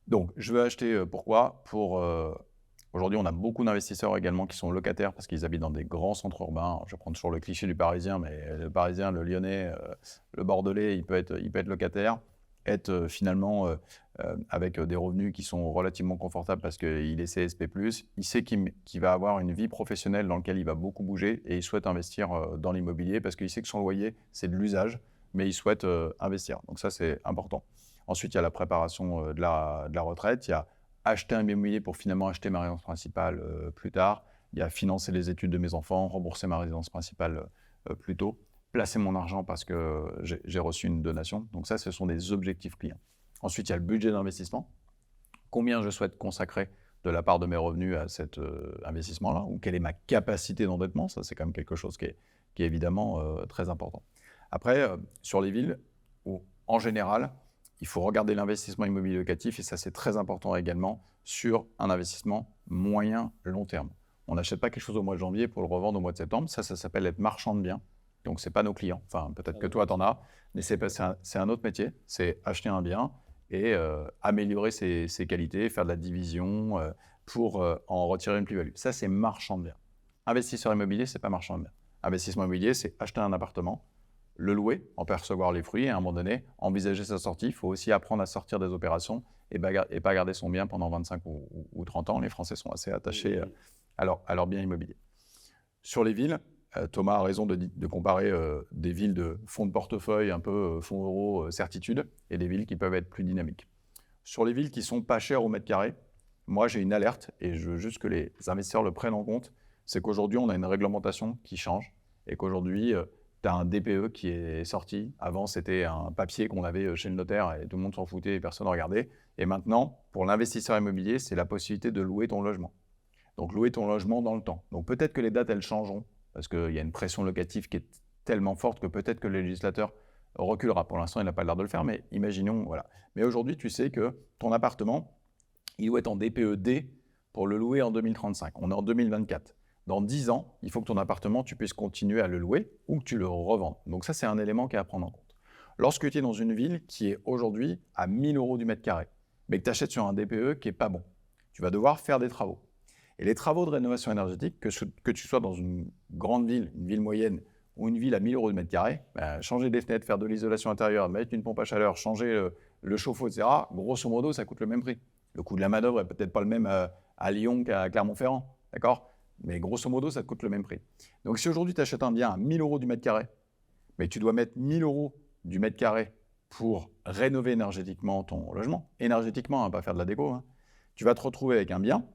Donc, je veux acheter pourquoi? Aujourd'hui, on a beaucoup d'investisseurs également qui sont locataires parce qu'ils habitent dans des grands centres urbains. Je vais prendre toujours le cliché du Parisien, mais le Parisien, le Lyonnais, le Bordelais, il peut être locataire, être finalement avec des revenus qui sont relativement confortables parce qu'il est CSP+. Il sait qu'il va avoir une vie professionnelle dans laquelle il va beaucoup bouger et il souhaite investir dans l'immobilier parce qu'il sait que son loyer, c'est de l'usage, mais il souhaite investir. Donc ça, c'est important. Ensuite, il y a la préparation de la retraite. Il y a acheter un bien immobilier pour finalement acheter ma résidence principale plus tard. Il y a financer les études de mes enfants, rembourser ma résidence principale plus tôt, placer mon argent parce que j'ai reçu une donation. Donc ça, ce sont des objectifs clients. Ensuite, il y a le budget d'investissement. Combien je souhaite consacrer de la part de mes revenus à cet investissement-là, ou quelle est ma capacité d'endettement. Ça, c'est quand même quelque chose qui est évidemment très important. Après, sur les villes, où, en général, il faut regarder l'investissement immobilier locatif, et ça, c'est très important également, sur un investissement moyen-long terme. On n'achète pas quelque chose au mois de janvier pour le revendre au mois de septembre. Ça s'appelle être marchand de biens. Donc, ce n'est pas nos clients. Enfin, peut-être que toi, tu en as, mais c'est un autre métier. C'est acheter un bien et améliorer ses qualités, faire de la division pour en retirer une plus-value. Ça, c'est marchand de biens. Investisseur immobilier, ce n'est pas marchand de biens. Investissement immobilier, c'est acheter un appartement, le louer, en percevoir les fruits et à un moment donné, envisager sa sortie. Il faut aussi apprendre à sortir des opérations et pas garder son bien pendant 25 ou 30 ans. Les Français sont assez attachés à leur bien immobilier. Sur les villes, Thomas a raison de comparer des villes de fonds de portefeuille, un peu fonds euro, certitude, et des villes qui peuvent être plus dynamiques. Sur les villes qui sont pas chères au mètre carré, moi j'ai une alerte, et je veux juste que les investisseurs le prennent en compte, c'est qu'aujourd'hui on a une réglementation qui change, et qu'aujourd'hui tu as un DPE qui est sorti. Avant c'était un papier qu'on avait chez le notaire, et tout le monde s'en foutait et personne ne regardait. Et maintenant, pour l'investisseur immobilier, c'est la possibilité de louer ton logement. Donc louer ton logement dans le temps. Donc peut-être que les dates elles changeront, parce qu'il y a une pression locative qui est tellement forte que peut-être que le législateur reculera. Pour l'instant, il n'a pas l'air de le faire, mais imaginons, voilà. Mais aujourd'hui, tu sais que ton appartement, il doit être en DPE-D pour le louer en 2035. On est en 2024. Dans 10 ans, il faut que ton appartement, tu puisses continuer à le louer ou que tu le revendes. Donc ça, c'est un élément qui est à prendre en compte. Lorsque tu es dans une ville qui est aujourd'hui à 1 000 € du mètre carré, mais que tu achètes sur un DPE qui n'est pas bon, tu vas devoir faire des travaux. Et les travaux de rénovation énergétique, que tu sois dans une grande ville, une ville moyenne ou une ville à 1 000 € du mètre carré, changer des fenêtres, faire de l'isolation intérieure, mettre une pompe à chaleur, changer le chauffe-eau, etc., grosso modo, ça coûte le même prix. Le coût de la main-d'œuvre n'est peut-être pas le même à Lyon qu'à Clermont-Ferrand, d'accord ? Mais grosso modo, ça te coûte le même prix. Donc si aujourd'hui tu achètes un bien à 1 000 € du mètre carré, mais tu dois mettre 1 000 € du mètre carré pour rénover énergétiquement ton logement, énergétiquement, pas faire de la déco, tu vas te retrouver avec un bien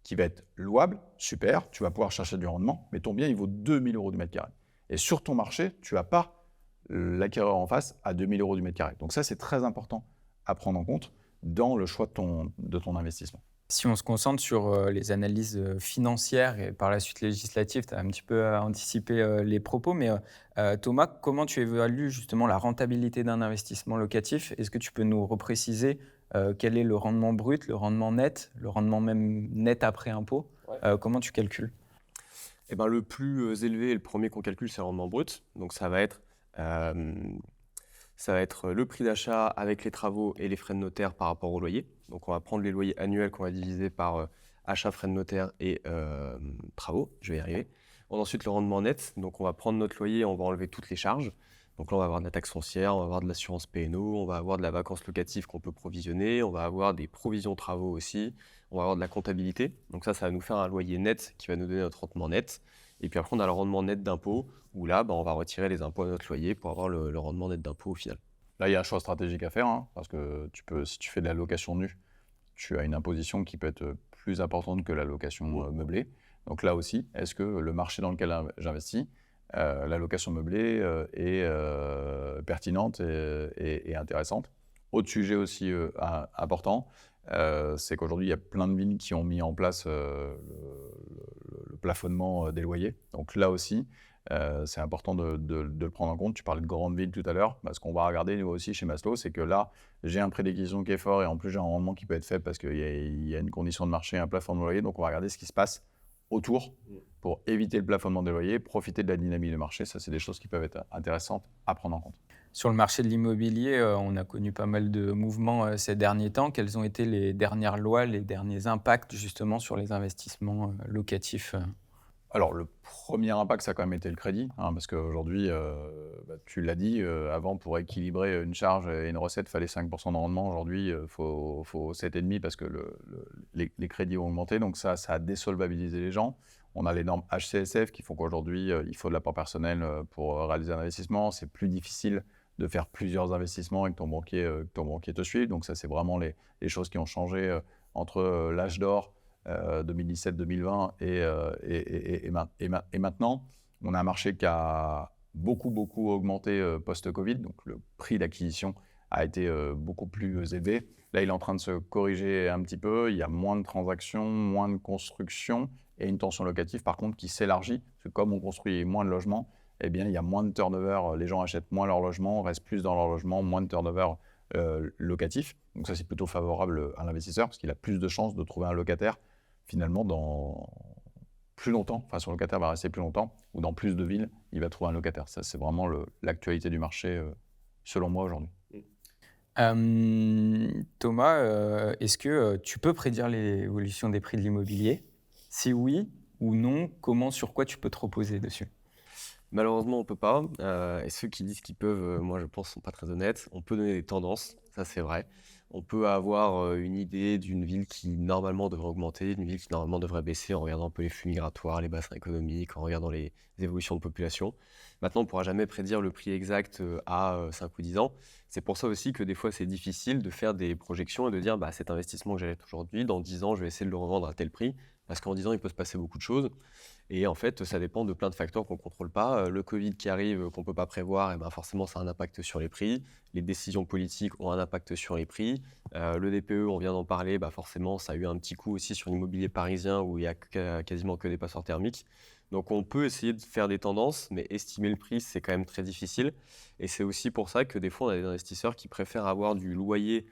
qui va être louable, super, tu vas pouvoir chercher du rendement, mais ton bien, il vaut 2 000 € du mètre carré. Et sur ton marché, tu n'as pas l'acquéreur en face à 2 000 € du mètre carré. Donc ça, c'est très important à prendre en compte dans le choix de ton investissement. Si on se concentre sur les analyses financières et par la suite législatives, tu as un petit peu anticipé les propos, mais Thomas, comment tu évalues justement la rentabilité d'un investissement locatif? Est-ce que tu peux nous repréciser quel est le rendement brut, le rendement net, le rendement même net après impôt? Comment tu calcules? Eh ben, le plus élevé et le premier qu'on calcule, c'est le rendement brut. Donc ça va être le prix d'achat avec les travaux et les frais de notaire par rapport au loyer. Donc on va prendre les loyers annuels qu'on va diviser par achat, frais de notaire et travaux. Je vais y arriver. Ensuite, le rendement net. Donc on va prendre notre loyer, on va enlever toutes les charges. Donc là, on va avoir de la taxe foncière, on va avoir de l'assurance P&O, on va avoir de la vacance locative qu'on peut provisionner, on va avoir des provisions travaux aussi, on va avoir de la comptabilité. Donc ça va nous faire un loyer net qui va nous donner notre rendement net. Et puis après, on a le rendement net d'impôt, où là, on va retirer les impôts à notre loyer pour avoir le rendement net d'impôt au final. Là, il y a un choix stratégique à faire, parce que si tu fais de la location nue, tu as une imposition qui peut être plus importante que la location meublée. Donc là aussi, est-ce que le marché dans lequel j'investis, la location meublée est pertinente et intéressante? Autre sujet aussi important, c'est qu'aujourd'hui, il y a plein de villes qui ont mis en place le plafonnement des loyers. Donc là aussi, c'est important de le prendre en compte. Tu parlais de grandes villes tout à l'heure. Ce qu'on va regarder nous aussi chez Maslow, c'est que là, j'ai un prix d'acquisition qui est fort et en plus, j'ai un rendement qui peut être faible parce qu'il y a une condition de marché, un plafonnement de loyer. Donc, on va regarder ce qui se passe autour pour éviter le plafonnement des loyers, profiter de la dynamique de marché. Ça, c'est des choses qui peuvent être intéressantes à prendre en compte. Sur le marché de l'immobilier, on a connu pas mal de mouvements ces derniers temps. Quelles ont été les dernières lois, les derniers impacts justement sur les investissements locatifs? Alors, le premier impact, ça a quand même été le crédit, parce qu'aujourd'hui, tu l'as dit, avant, pour équilibrer une charge et une recette, il fallait 5% de rendement. Aujourd'hui, il faut 7,5% parce que les crédits ont augmenté. Donc ça a désolvabilisé les gens. On a les normes HCSF qui font qu'aujourd'hui, il faut de l'apport personnel pour réaliser un investissement. C'est plus difficile de faire plusieurs investissements et que ton banquier te suive. Donc ça, c'est vraiment les choses qui ont changé entre l'âge d'or 2017-2020 et maintenant. On a un marché qui a beaucoup augmenté post-Covid, donc le prix d'acquisition a été beaucoup plus élevé. Là, il est en train de se corriger un petit peu. Il y a moins de transactions, moins de construction et une tension locative, par contre, qui s'élargit. Parce que comme on construit moins de logements, eh bien, il y a moins de turnover. Les gens achètent moins leur logement, restent plus dans leur logement, moins de turnover locatif. Donc ça, c'est plutôt favorable à l'investisseur parce qu'il a plus de chances de trouver un locataire finalement dans plus longtemps. Enfin, son locataire va rester plus longtemps ou dans plus de villes, il va trouver un locataire. Ça, c'est vraiment l'actualité du marché selon moi aujourd'hui. Thomas, est-ce que tu peux prédire l'évolution des prix de l'immobilier? Si oui ou non, sur quoi tu peux te reposer dessus? Malheureusement, on peut pas. Et ceux qui disent qu'ils peuvent, moi je pense, sont pas très honnêtes. On peut donner des tendances, ça c'est vrai. On peut avoir une idée d'une ville qui normalement devrait augmenter, d'une ville qui normalement devrait baisser en regardant un peu les flux migratoires, les bassins économiques, en regardant les évolutions de population. Maintenant, on ne pourra jamais prédire le prix exact à 5 ou 10 ans. C'est pour ça aussi que des fois, c'est difficile de faire des projections et de dire bah, cet investissement que j'achète aujourd'hui, dans 10 ans, je vais essayer de le revendre à tel prix. Parce qu'en 10 ans, il peut se passer beaucoup de choses. Et en fait, ça dépend de plein de facteurs qu'on ne contrôle pas. Le Covid qui arrive, qu'on ne peut pas prévoir, et ben forcément, ça a un impact sur les prix. Les décisions politiques ont un impact sur les prix. Le DPE, on vient d'en parler, bah forcément, ça a eu un petit coup aussi sur l'immobilier parisien où il n'y a quasiment que des passoires thermiques. Donc, on peut essayer de faire des tendances, mais estimer le prix, c'est quand même très difficile. Et c'est aussi pour ça que des fois, on a des investisseurs qui préfèrent avoir du loyer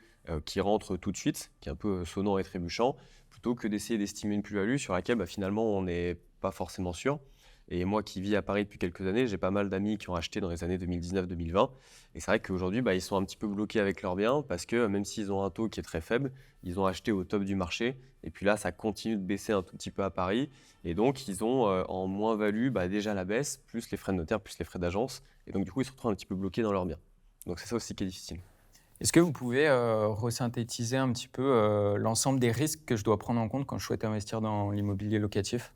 qui rentre tout de suite, qui est un peu sonnant et trébuchant, plutôt que d'essayer d'estimer une plus-value sur laquelle bah, finalement, on n'est pas forcément sûr. Et moi qui vis à Paris depuis quelques années, j'ai pas mal d'amis qui ont acheté dans les années 2019-2020. Et c'est vrai qu'aujourd'hui, bah, ils sont un petit peu bloqués avec leurs biens parce que même s'ils ont un taux qui est très faible, ils ont acheté au top du marché. Et puis là, ça continue de baisser un tout petit peu à Paris. Et donc, ils ont en moins-value bah, déjà la baisse, plus les frais de notaire, plus les frais d'agence. Et donc, du coup, ils se retrouvent un petit peu bloqués dans leurs biens. Donc, c'est ça aussi qui est difficile. Est-ce que vous pouvez resynthétiser un petit peu l'ensemble des risques que je dois prendre en compte quand je souhaite investir dans l'immobilier locatif?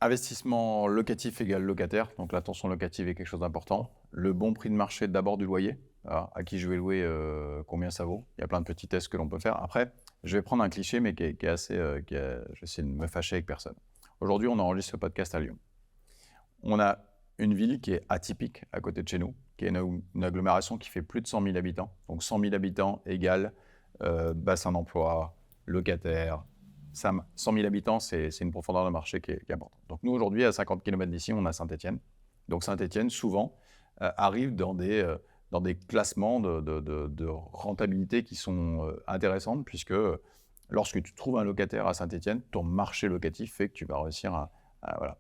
Investissement locatif égale locataire, donc la tension locative est quelque chose d'important. Le bon prix de marché d'abord du loyer, à qui je vais louer, combien ça vaut. Il y a plein de petits tests que l'on peut faire. Après, je vais prendre un cliché, mais qui est assez, je vais essayer de me fâcher avec personne. Aujourd'hui, on enregistre ce podcast à Lyon. On a une ville qui est atypique à côté de chez nous, qui est une agglomération qui fait plus de 100 000 habitants. Donc 100 000 habitants égale bassin d'emploi, locataire. 100 000 habitants, c'est une profondeur de marché qui est importante. Donc nous, aujourd'hui, à 50 km d'ici, on a Saint-Étienne. Donc Saint-Étienne, souvent, arrive dans des classements de rentabilité qui sont intéressantes, puisque lorsque tu trouves un locataire à Saint-Étienne, ton marché locatif fait que tu vas réussir à voilà.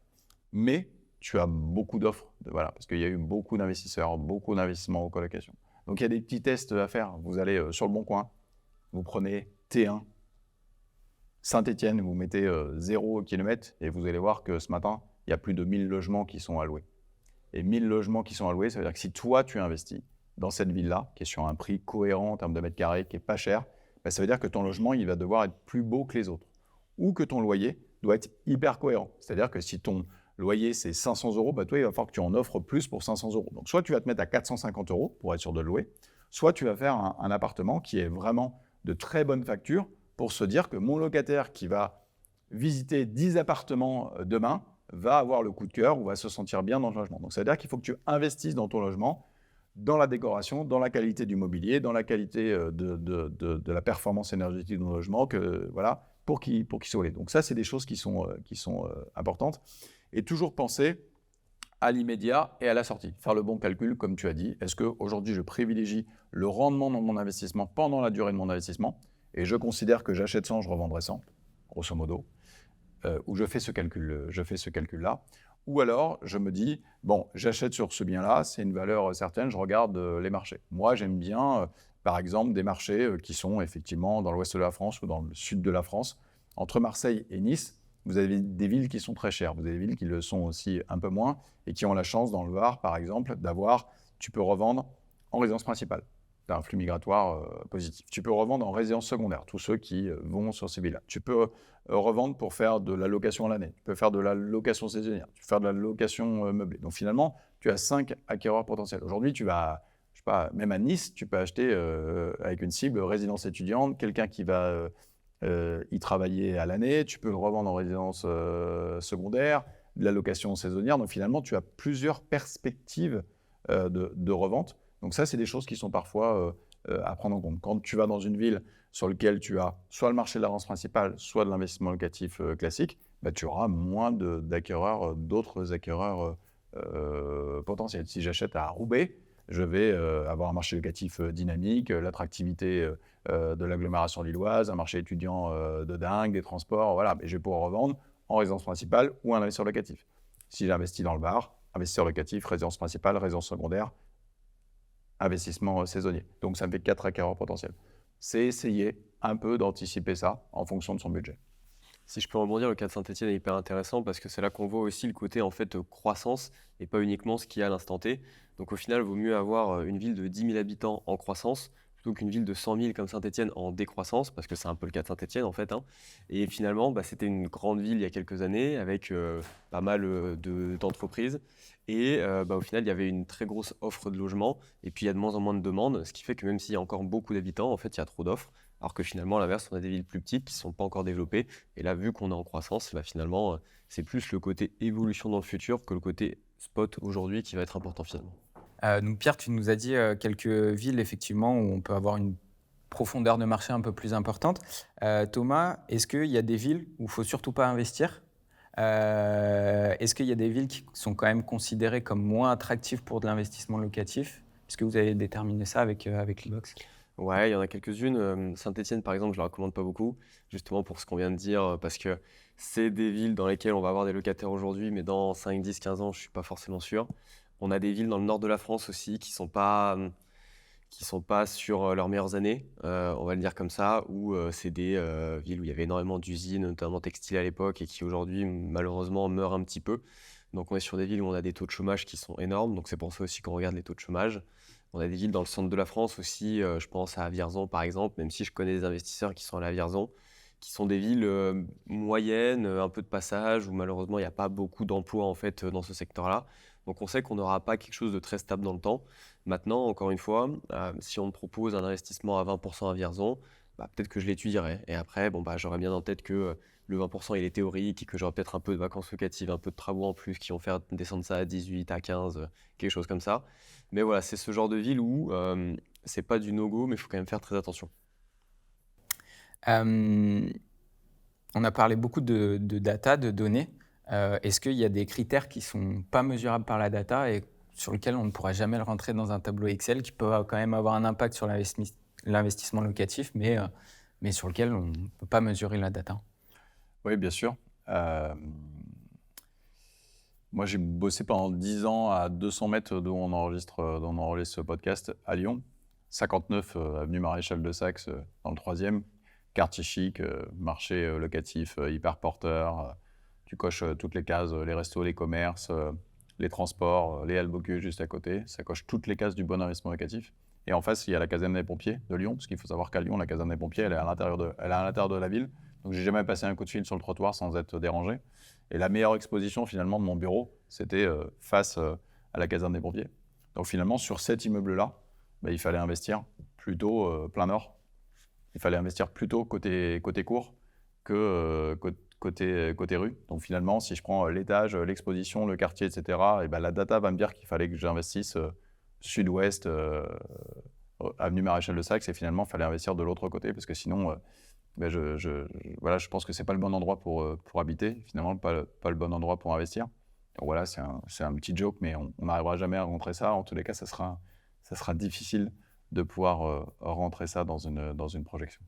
Mais tu as beaucoup d'offres, voilà, parce qu'il y a eu beaucoup d'investisseurs, beaucoup d'investissements en colocation. Donc il y a des petits tests à faire. Vous allez sur le Bon Coin, vous prenez T1, Saint-Étienne, vous mettez 0 km et vous allez voir que ce matin, il y a plus de 1000 logements qui sont alloués. Et 1000 logements qui sont alloués, ça veut dire que si toi, tu investis dans cette ville-là, qui est sur un prix cohérent en termes de mètres carrés, qui n'est pas cher, ben, ça veut dire que ton logement, il va devoir être plus beau que les autres. Ou que ton loyer doit être hyper cohérent. C'est-à-dire que si ton loyer, c'est 500 €, ben, toi, il va falloir que tu en offres plus pour 500 €. Donc, soit tu vas te mettre à 450 € pour être sûr de le louer, soit tu vas faire un appartement qui est vraiment de très bonne facture pour se dire que mon locataire qui va visiter 10 appartements demain va avoir le coup de cœur ou va se sentir bien dans le logement. Donc, ça veut dire qu'il faut que tu investisses dans ton logement, dans la décoration, dans la qualité du mobilier, dans la qualité de la performance énergétique de ton logement, voilà, pour qu'il soit laid. Donc ça, c'est des choses qui sont importantes. Et toujours penser à l'immédiat et à la sortie. Faire le bon calcul, comme tu as dit. Est-ce qu'aujourd'hui, je privilégie le rendement dans mon investissement pendant la durée de mon investissement et je considère que j'achète 100, je revendrai 100, grosso modo, ou je fais ce calcul-là. Ou alors, je me dis, bon, j'achète sur ce bien-là, c'est une valeur certaine, je regarde les marchés. Moi, j'aime bien, par exemple, des marchés qui sont effectivement dans l'ouest de la France ou dans le sud de la France. Entre Marseille et Nice, vous avez des villes qui sont très chères. Vous avez des villes qui le sont aussi un peu moins et qui ont la chance, dans le Var, par exemple, tu peux revendre en résidence principale. Tu as un flux migratoire positif. Tu peux revendre en résidence secondaire, tous ceux qui vont sur ces villes-là. Tu peux revendre pour faire de la location à l'année. Tu peux faire de la location saisonnière. Tu peux faire de la location meublée. Donc finalement, tu as 5 acquéreurs potentiels. Aujourd'hui, tu vas, je sais pas, même à Nice, tu peux acheter avec une cible résidence étudiante, quelqu'un qui va y travailler à l'année. Tu peux le revendre en résidence secondaire, de la location saisonnière. Donc finalement, tu as plusieurs perspectives de revente. Donc ça, c'est des choses qui sont parfois à prendre en compte. Quand tu vas dans une ville sur laquelle tu as soit le marché de la rente principale, soit de l'investissement locatif classique, bah, tu auras moins d'acquéreurs, d'autres acquéreurs potentiels. Si j'achète à Roubaix, je vais avoir un marché locatif dynamique, l'attractivité de l'agglomération lilloise, un marché étudiant de dingue, des transports, voilà. Et je vais pouvoir revendre en résidence principale ou un investisseur locatif. Si j'investis dans le Var, investisseur locatif, résidence principale, résidence secondaire, investissement saisonnier. Donc ça me fait 4 acquéreurs potentiels. C'est essayer un peu d'anticiper ça en fonction de son budget. Si je peux rebondir, le cas de Saint-Etienne est hyper intéressant parce que c'est là qu'on voit aussi le côté en fait croissance et pas uniquement ce qu'il y a à l'instant T. Donc au final, il vaut mieux avoir une ville de 10 000 habitants en croissance plutôt qu'une ville de 100 000 comme Saint-Etienne en décroissance, parce que c'est un peu le cas de Saint-Etienne en fait, hein. Et finalement, c'était une grande ville il y a quelques années avec pas mal d'entreprises. Et au final, il y avait une très grosse offre de logements et puis il y a de moins en moins de demandes, ce qui fait que même s'il y a encore beaucoup d'habitants, en fait, il y a trop d'offres. Alors que finalement, à l'inverse, on a des villes plus petites qui ne sont pas encore développées. Et là, vu qu'on est en croissance, finalement, c'est plus le côté évolution dans le futur que le côté spot aujourd'hui qui va être important finalement. Donc Pierre, tu nous as dit quelques villes effectivement où on peut avoir une profondeur de marché un peu plus importante. Thomas, est-ce qu'il y a des villes où il ne faut surtout pas investir? Est-ce qu'il y a des villes qui sont quand même considérées comme moins attractives pour de l'investissement locatif? Est-ce que vous avez déterminé ça avec l'Ibox? Ouais, il y en a quelques-unes. Saint-Etienne, par exemple, je ne la recommande pas beaucoup, justement pour ce qu'on vient de dire, parce que c'est des villes dans lesquelles on va avoir des locataires aujourd'hui, mais dans 5, 10, 15 ans, je ne suis pas forcément sûr. On a des villes dans le nord de la France aussi qui sont pas sur leurs meilleures années, on va le dire comme ça, où c'est des villes où il y avait énormément d'usines, notamment textiles à l'époque, et qui aujourd'hui, malheureusement, meurent un petit peu. Donc on est sur des villes où on a des taux de chômage qui sont énormes, donc c'est pour ça aussi qu'on regarde les taux de chômage. On a des villes dans le centre de la France aussi, je pense à Vierzon par exemple, même si je connais des investisseurs qui sont allés à Vierzon, qui sont des villes moyennes, un peu de passage, où malheureusement il n'y a pas beaucoup d'emplois en fait dans ce secteur-là. Donc on sait qu'on n'aura pas quelque chose de très stable dans le temps. Maintenant, encore une fois, si on me propose un investissement à 20% à Vierzon, peut-être que je l'étudierai. Et après, j'aurais bien en tête que le 20% il est théorique et que j'aurai peut-être un peu de vacances locatives, un peu de travaux en plus qui vont faire descendre ça à 18, à 15, quelque chose comme ça. Mais voilà, c'est ce genre de ville où c'est pas du no-go, mais il faut quand même faire très attention. On a parlé beaucoup de data, de données. Est-ce qu'il y a des critères qui ne sont pas mesurables par la data et sur lesquels on ne pourra jamais le rentrer dans un tableau Excel, qui peuvent quand même avoir un impact sur l'investissement locatif, mais sur lequel on ne peut pas mesurer la data? Oui, bien sûr. Moi, j'ai bossé pendant 10 ans à 200 mètres d'où on enregistre ce podcast à Lyon, 59 avenue Maréchal de Saxe, dans le 3e, quartier chic, marché locatif hyper porteur. Tu coches toutes les cases, les restos, les commerces, les transports, les Albocu juste à côté. Ça coche toutes les cases du bon investissement locatif. Et en face, il y a la caserne des pompiers de Lyon, parce qu'il faut savoir qu'à Lyon, la caserne des pompiers, elle est à l'intérieur de la ville. Donc, j'ai jamais passé un coup de fil sur le trottoir sans être dérangé. Et la meilleure exposition, finalement, de mon bureau, c'était face à la caserne des pompiers. Donc, finalement, sur cet immeuble-là, il fallait investir plutôt plein nord. Il fallait investir plutôt côté cour que côté rue. Donc, finalement, si je prends l'étage, l'exposition, le quartier, etc., et la data va me dire qu'il fallait que j'investisse sud-ouest, avenue Maréchal de Saxe, et finalement, il fallait investir de l'autre côté, parce que sinon, je pense que ce n'est pas le bon endroit pour habiter, finalement, pas le bon endroit pour investir. Donc voilà, c'est un petit joke, mais on n'arrivera jamais à rentrer ça. En tous les cas, ça sera difficile de pouvoir rentrer ça dans une projection.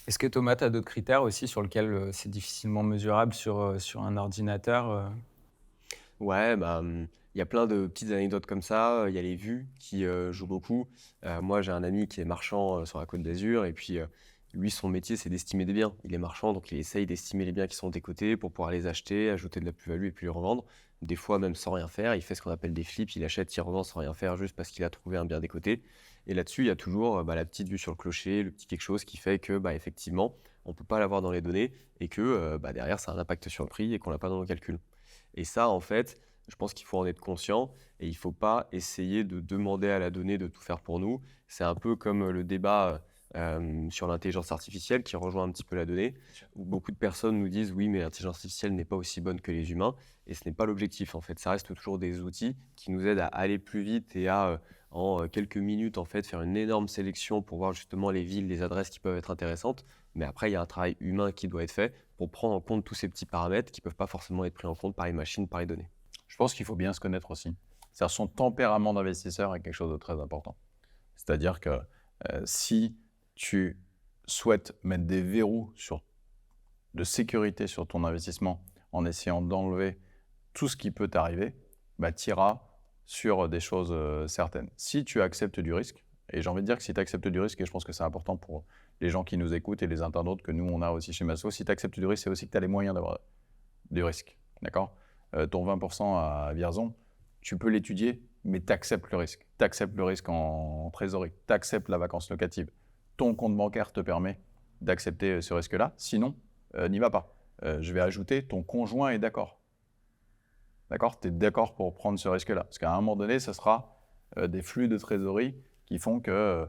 Est-ce que Thomas, tu as d'autres critères aussi sur lesquels c'est difficilement mesurable sur un ordinateur? Ouais, il y a plein de petites anecdotes comme ça. Il y a les vues qui jouent beaucoup. Moi, j'ai un ami qui est marchand sur la Côte d'Azur et puis lui, son métier, c'est d'estimer des biens. Il est marchand, donc il essaye d'estimer les biens qui sont décotés pour pouvoir les acheter, ajouter de la plus-value et puis les revendre. Des fois, même sans rien faire, il fait ce qu'on appelle des flips. Il achète, il revend sans rien faire juste parce qu'il a trouvé un bien décoté. Et là-dessus, il y a toujours la petite vue sur le clocher, le petit quelque chose qui fait que, effectivement, on ne peut pas l'avoir dans les données et que derrière, ça a un impact sur le prix et qu'on ne l'a pas dans nos calculs. Et ça, en fait, je pense qu'il faut en être conscient et il ne faut pas essayer de demander à la donnée de tout faire pour nous. C'est un peu comme le débat sur l'intelligence artificielle qui rejoint un petit peu la donnée, où beaucoup de personnes nous disent oui, mais l'intelligence artificielle n'est pas aussi bonne que les humains, et ce n'est pas l'objectif en fait. Ça reste toujours des outils qui nous aident à aller plus vite et à en quelques minutes en fait faire une énorme sélection pour voir justement les villes, les adresses qui peuvent être intéressantes. Mais après, il y a un travail humain qui doit être fait pour prendre en compte tous ces petits paramètres qui ne peuvent pas forcément être pris en compte par les machines, par les données. Je pense qu'il faut bien se connaître aussi. C'est-à-dire son tempérament d'investisseur est quelque chose de très important. C'est-à-dire que si tu souhaites mettre des verrous de sécurité sur ton investissement en essayant d'enlever tout ce qui peut t'arriver, tu iras sur des choses certaines. Si tu acceptes du risque, et j'ai envie de dire que si tu acceptes du risque, et je pense que c'est important pour les gens qui nous écoutent et les internautes que nous, on a aussi chez Maslow, si tu acceptes du risque, c'est aussi que tu as les moyens d'avoir du risque. D'accord ? Ton 20% à Vierzon, tu peux l'étudier, mais tu acceptes le risque. Tu acceptes le risque en trésorerie, tu acceptes la vacance locative. Ton compte bancaire te permet d'accepter ce risque-là, sinon, n'y va pas. Je vais ajouter, ton conjoint est d'accord. D'accord ? Tu es d'accord pour prendre ce risque-là. Parce qu'à un moment donné, ce sera des flux de trésorerie qui font que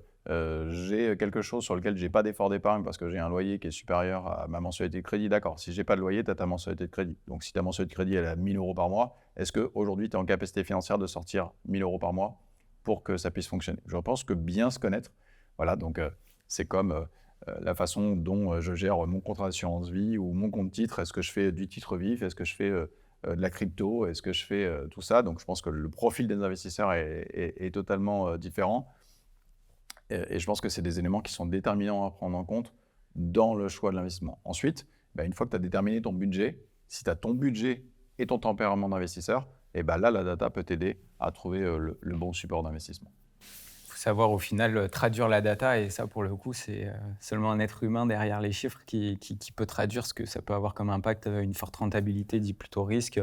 j'ai quelque chose sur lequel je n'ai pas d'effort d'épargne parce que j'ai un loyer qui est supérieur à ma mensualité de crédit. D'accord, si je n'ai pas de loyer, tu as ta mensualité de crédit. Donc si ta mensualité de crédit elle est à 1 000 € par mois, est-ce qu'aujourd'hui tu es en capacité financière de sortir 1 000 € par mois pour que ça puisse fonctionner ? Je pense que bien se connaître, voilà, donc c'est comme la façon dont je gère mon contrat d'assurance vie ou mon compte titre. Est-ce que je fais du titre vif ? Est-ce que je fais de la crypto ? Est-ce que je fais tout ça ? Donc je pense que le profil des investisseurs est totalement différent. Et je pense que c'est des éléments qui sont déterminants à prendre en compte dans le choix de l'investissement. Ensuite, une fois que tu as déterminé ton budget, si tu as ton budget et ton tempérament d'investisseur, là, la data peut t'aider à trouver le bon support d'investissement. Il faut savoir au final traduire la data, et ça pour le coup c'est seulement un être humain derrière les chiffres qui peut traduire ce que ça peut avoir comme impact. Une forte rentabilité dit plutôt risque,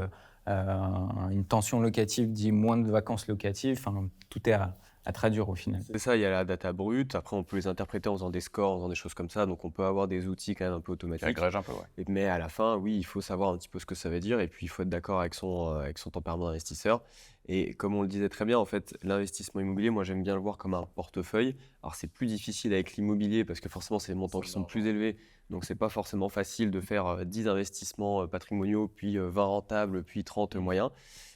une tension locative dit moins de vacances locatives, enfin, tout est à traduire au final. C'est ça, il y a la data brute. Après, on peut les interpréter en faisant des scores, en faisant des choses comme ça. Donc, on peut avoir des outils quand même un peu Qui automatiques. agrège un peu, ouais. Mais à la fin, oui, il faut savoir un petit peu ce que ça veut dire. Et puis, il faut être d'accord avec son tempérament d'investisseur. Et comme on le disait très bien, en fait, l'investissement immobilier, moi, j'aime bien le voir comme un portefeuille. Alors, c'est plus difficile avec l'immobilier parce que forcément, c'est des montants qui sont plus élevés. Donc, c'est pas forcément facile de faire 10 investissements patrimoniaux, puis 20 rentables, puis 30 moyens.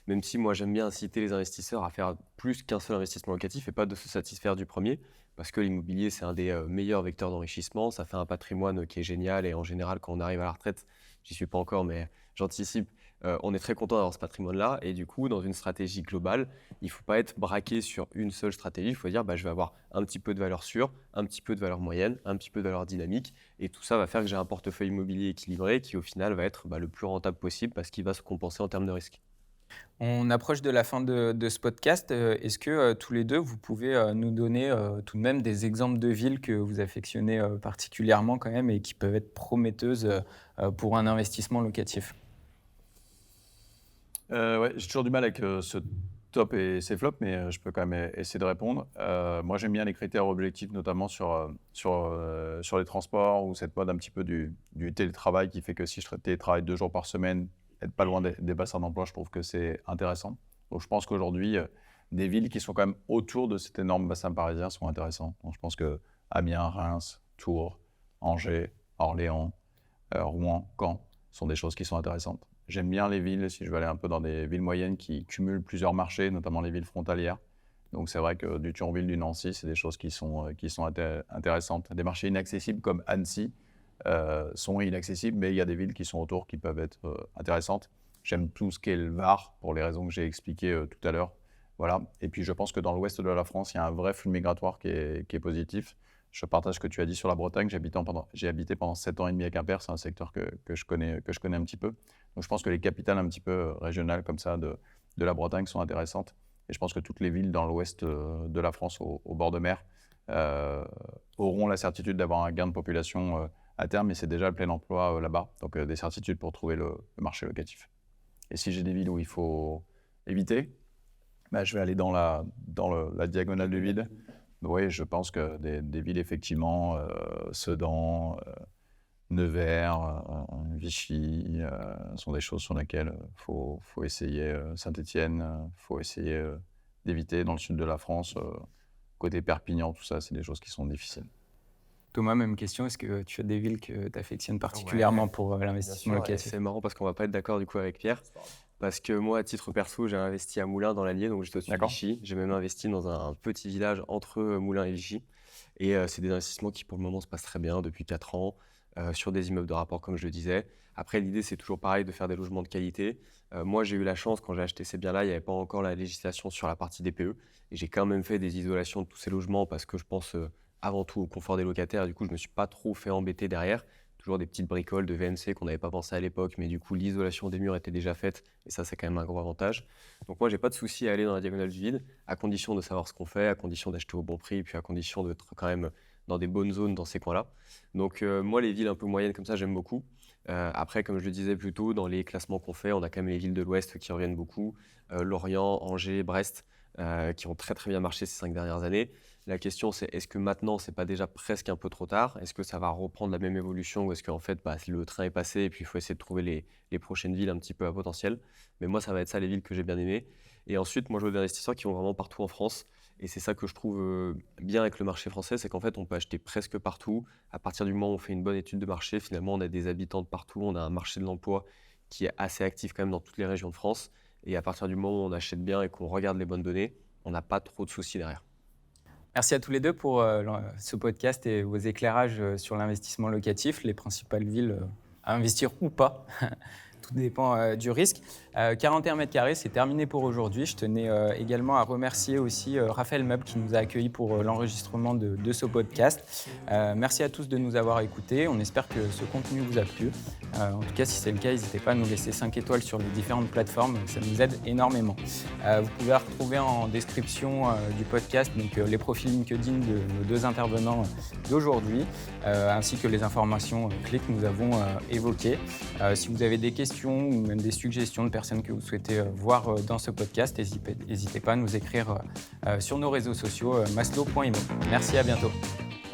Même si moi j'aime bien inciter les investisseurs à faire plus qu'un seul investissement locatif et pas de se satisfaire du premier, parce que l'immobilier c'est un des meilleurs vecteurs d'enrichissement, ça fait un patrimoine qui est génial et en général quand on arrive à la retraite, j'y suis pas encore mais j'anticipe, on est très content d'avoir ce patrimoine-là et du coup dans une stratégie globale, il ne faut pas être braqué sur une seule stratégie, il faut dire je vais avoir un petit peu de valeur sûre, un petit peu de valeur moyenne, un petit peu de valeur dynamique et tout ça va faire que j'ai un portefeuille immobilier équilibré qui au final va être le plus rentable possible parce qu'il va se compenser en termes de risque. On approche de la fin de ce podcast. Est-ce que tous les deux, vous pouvez nous donner tout de même des exemples de villes que vous affectionnez particulièrement quand même et qui peuvent être prometteuses pour un investissement locatif ? Ouais, j'ai toujours du mal avec ce top et ces flops, mais je peux quand même essayer de répondre. Moi, j'aime bien les critères objectifs, notamment sur les transports ou cette mode un petit peu du télétravail qui fait que si je télétravaille 2 jours par semaine, être pas loin des bassins d'emploi, je trouve que c'est intéressant. Donc, je pense qu'aujourd'hui, des villes qui sont quand même autour de cet énorme bassin parisien sont intéressantes. Donc, je pense que Amiens, Reims, Tours, Angers, Orléans, Rouen, Caen sont des choses qui sont intéressantes. J'aime bien les villes, si je veux aller un peu dans des villes moyennes qui cumulent plusieurs marchés, notamment les villes frontalières. Donc c'est vrai que du Thionville, du Nancy, c'est des choses qui sont intéressantes. Des marchés inaccessibles comme Annecy sont inaccessibles, mais il y a des villes qui sont autour qui peuvent être intéressantes. J'aime tout ce qu'est le Var, pour les raisons que j'ai expliquées tout à l'heure. Voilà. Et puis je pense que dans l'ouest de la France, il y a un vrai flux migratoire qui est positif. Je partage ce que tu as dit sur la Bretagne. J'ai habité pendant 7 ans et demi à Quimper. C'est un secteur que je connais un petit peu. Donc, je pense que les capitales un petit peu régionales comme ça de la Bretagne sont intéressantes. Et je pense que toutes les villes dans l'ouest de la France, au bord de mer, auront la certitude d'avoir un gain de population à terme. Et c'est déjà le plein emploi là-bas. Donc, des certitudes pour trouver le marché locatif. Et si j'ai des villes où il faut éviter, je vais aller dans la diagonale du vide. Oui, je pense que des villes, effectivement, Sedan, Nevers, Vichy, sont des choses sur lesquelles il faut essayer. Saint-Étienne, il faut essayer d'éviter. Dans le sud de la France, côté Perpignan, tout ça, c'est des choses qui sont difficiles. Thomas, même question. Est-ce que tu as des villes que tu affectionnes particulièrement Ouais, pour bien l'investissement sûr. Et locatif? c'est marrant parce qu'on va pas être d'accord du coup avec Pierre. Parce que moi, à titre perso, j'ai investi à Moulins dans l'Allier, donc juste au-dessus de D'accord. Vichy. J'ai même investi dans un petit village entre Moulins et Vichy. Et c'est des investissements qui, pour le moment, se passent très bien depuis 4 ans, sur des immeubles de rapport, comme je le disais. Après, l'idée, c'est toujours pareil de faire des logements de qualité. Moi, j'ai eu la chance, quand j'ai acheté ces biens-là, il n'y avait pas encore la législation sur la partie DPE. Et j'ai quand même fait des isolations de tous ces logements parce que je pense avant tout au confort des locataires. Et du coup, je ne me suis pas trop fait embêter derrière. Toujours des petites bricoles de VNC qu'on n'avait pas pensé à l'époque, mais du coup, l'isolation des murs était déjà faite. Et ça, c'est quand même un gros avantage. Donc moi, j'ai pas de souci à aller dans la diagonale du vide, à condition de savoir ce qu'on fait, à condition d'acheter au bon prix, puis à condition d'être quand même dans des bonnes zones dans ces coins-là. Donc moi, les villes un peu moyennes comme ça, j'aime beaucoup. Après, comme je le disais plus tôt, dans les classements qu'on fait, on a quand même les villes de l'Ouest qui reviennent beaucoup, Lorient, Angers, Brest, qui ont très très bien marché ces 5 dernières années. La question, c'est est-ce que maintenant, c'est pas déjà presque un peu trop tard? Est-ce que ça va reprendre la même évolution ou est-ce qu'en fait, le train est passé et puis il faut essayer de trouver les prochaines villes un petit peu à potentiel? Mais moi, ça va être ça les villes que j'ai bien aimées. Et ensuite, moi, je vois des investisseurs qui vont vraiment partout en France. Et c'est ça que je trouve bien avec le marché français, c'est qu'en fait, on peut acheter presque partout. À partir du moment où on fait une bonne étude de marché, finalement, on a des habitants de partout, on a un marché de l'emploi qui est assez actif quand même dans toutes les régions de France. Et à partir du moment où on achète bien et qu'on regarde les bonnes données, on n'a pas trop de soucis derrière. Merci à tous les deux pour ce podcast et vos éclairages sur l'investissement locatif, les principales villes à investir ou pas. Tout dépend du risque. 41 mètres carrés, c'est terminé pour aujourd'hui. Je tenais également à remercier aussi Raphaël Meuble qui nous a accueillis pour l'enregistrement de ce podcast. Merci à tous de nous avoir écoutés. On espère que ce contenu vous a plu. En tout cas, si c'est le cas, n'hésitez pas à nous laisser 5 étoiles sur les différentes plateformes. Ça nous aide énormément. Vous pouvez retrouver en description du podcast donc, les profils LinkedIn de nos deux intervenants d'aujourd'hui, ainsi que les informations clés que nous avons évoquées. Si vous avez des questions ou même des suggestions de personnes que vous souhaitez voir dans ce podcast, n'hésitez pas à nous écrire sur nos réseaux sociaux maslow.imo. Merci, à bientôt.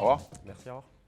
Au revoir. Merci, au revoir.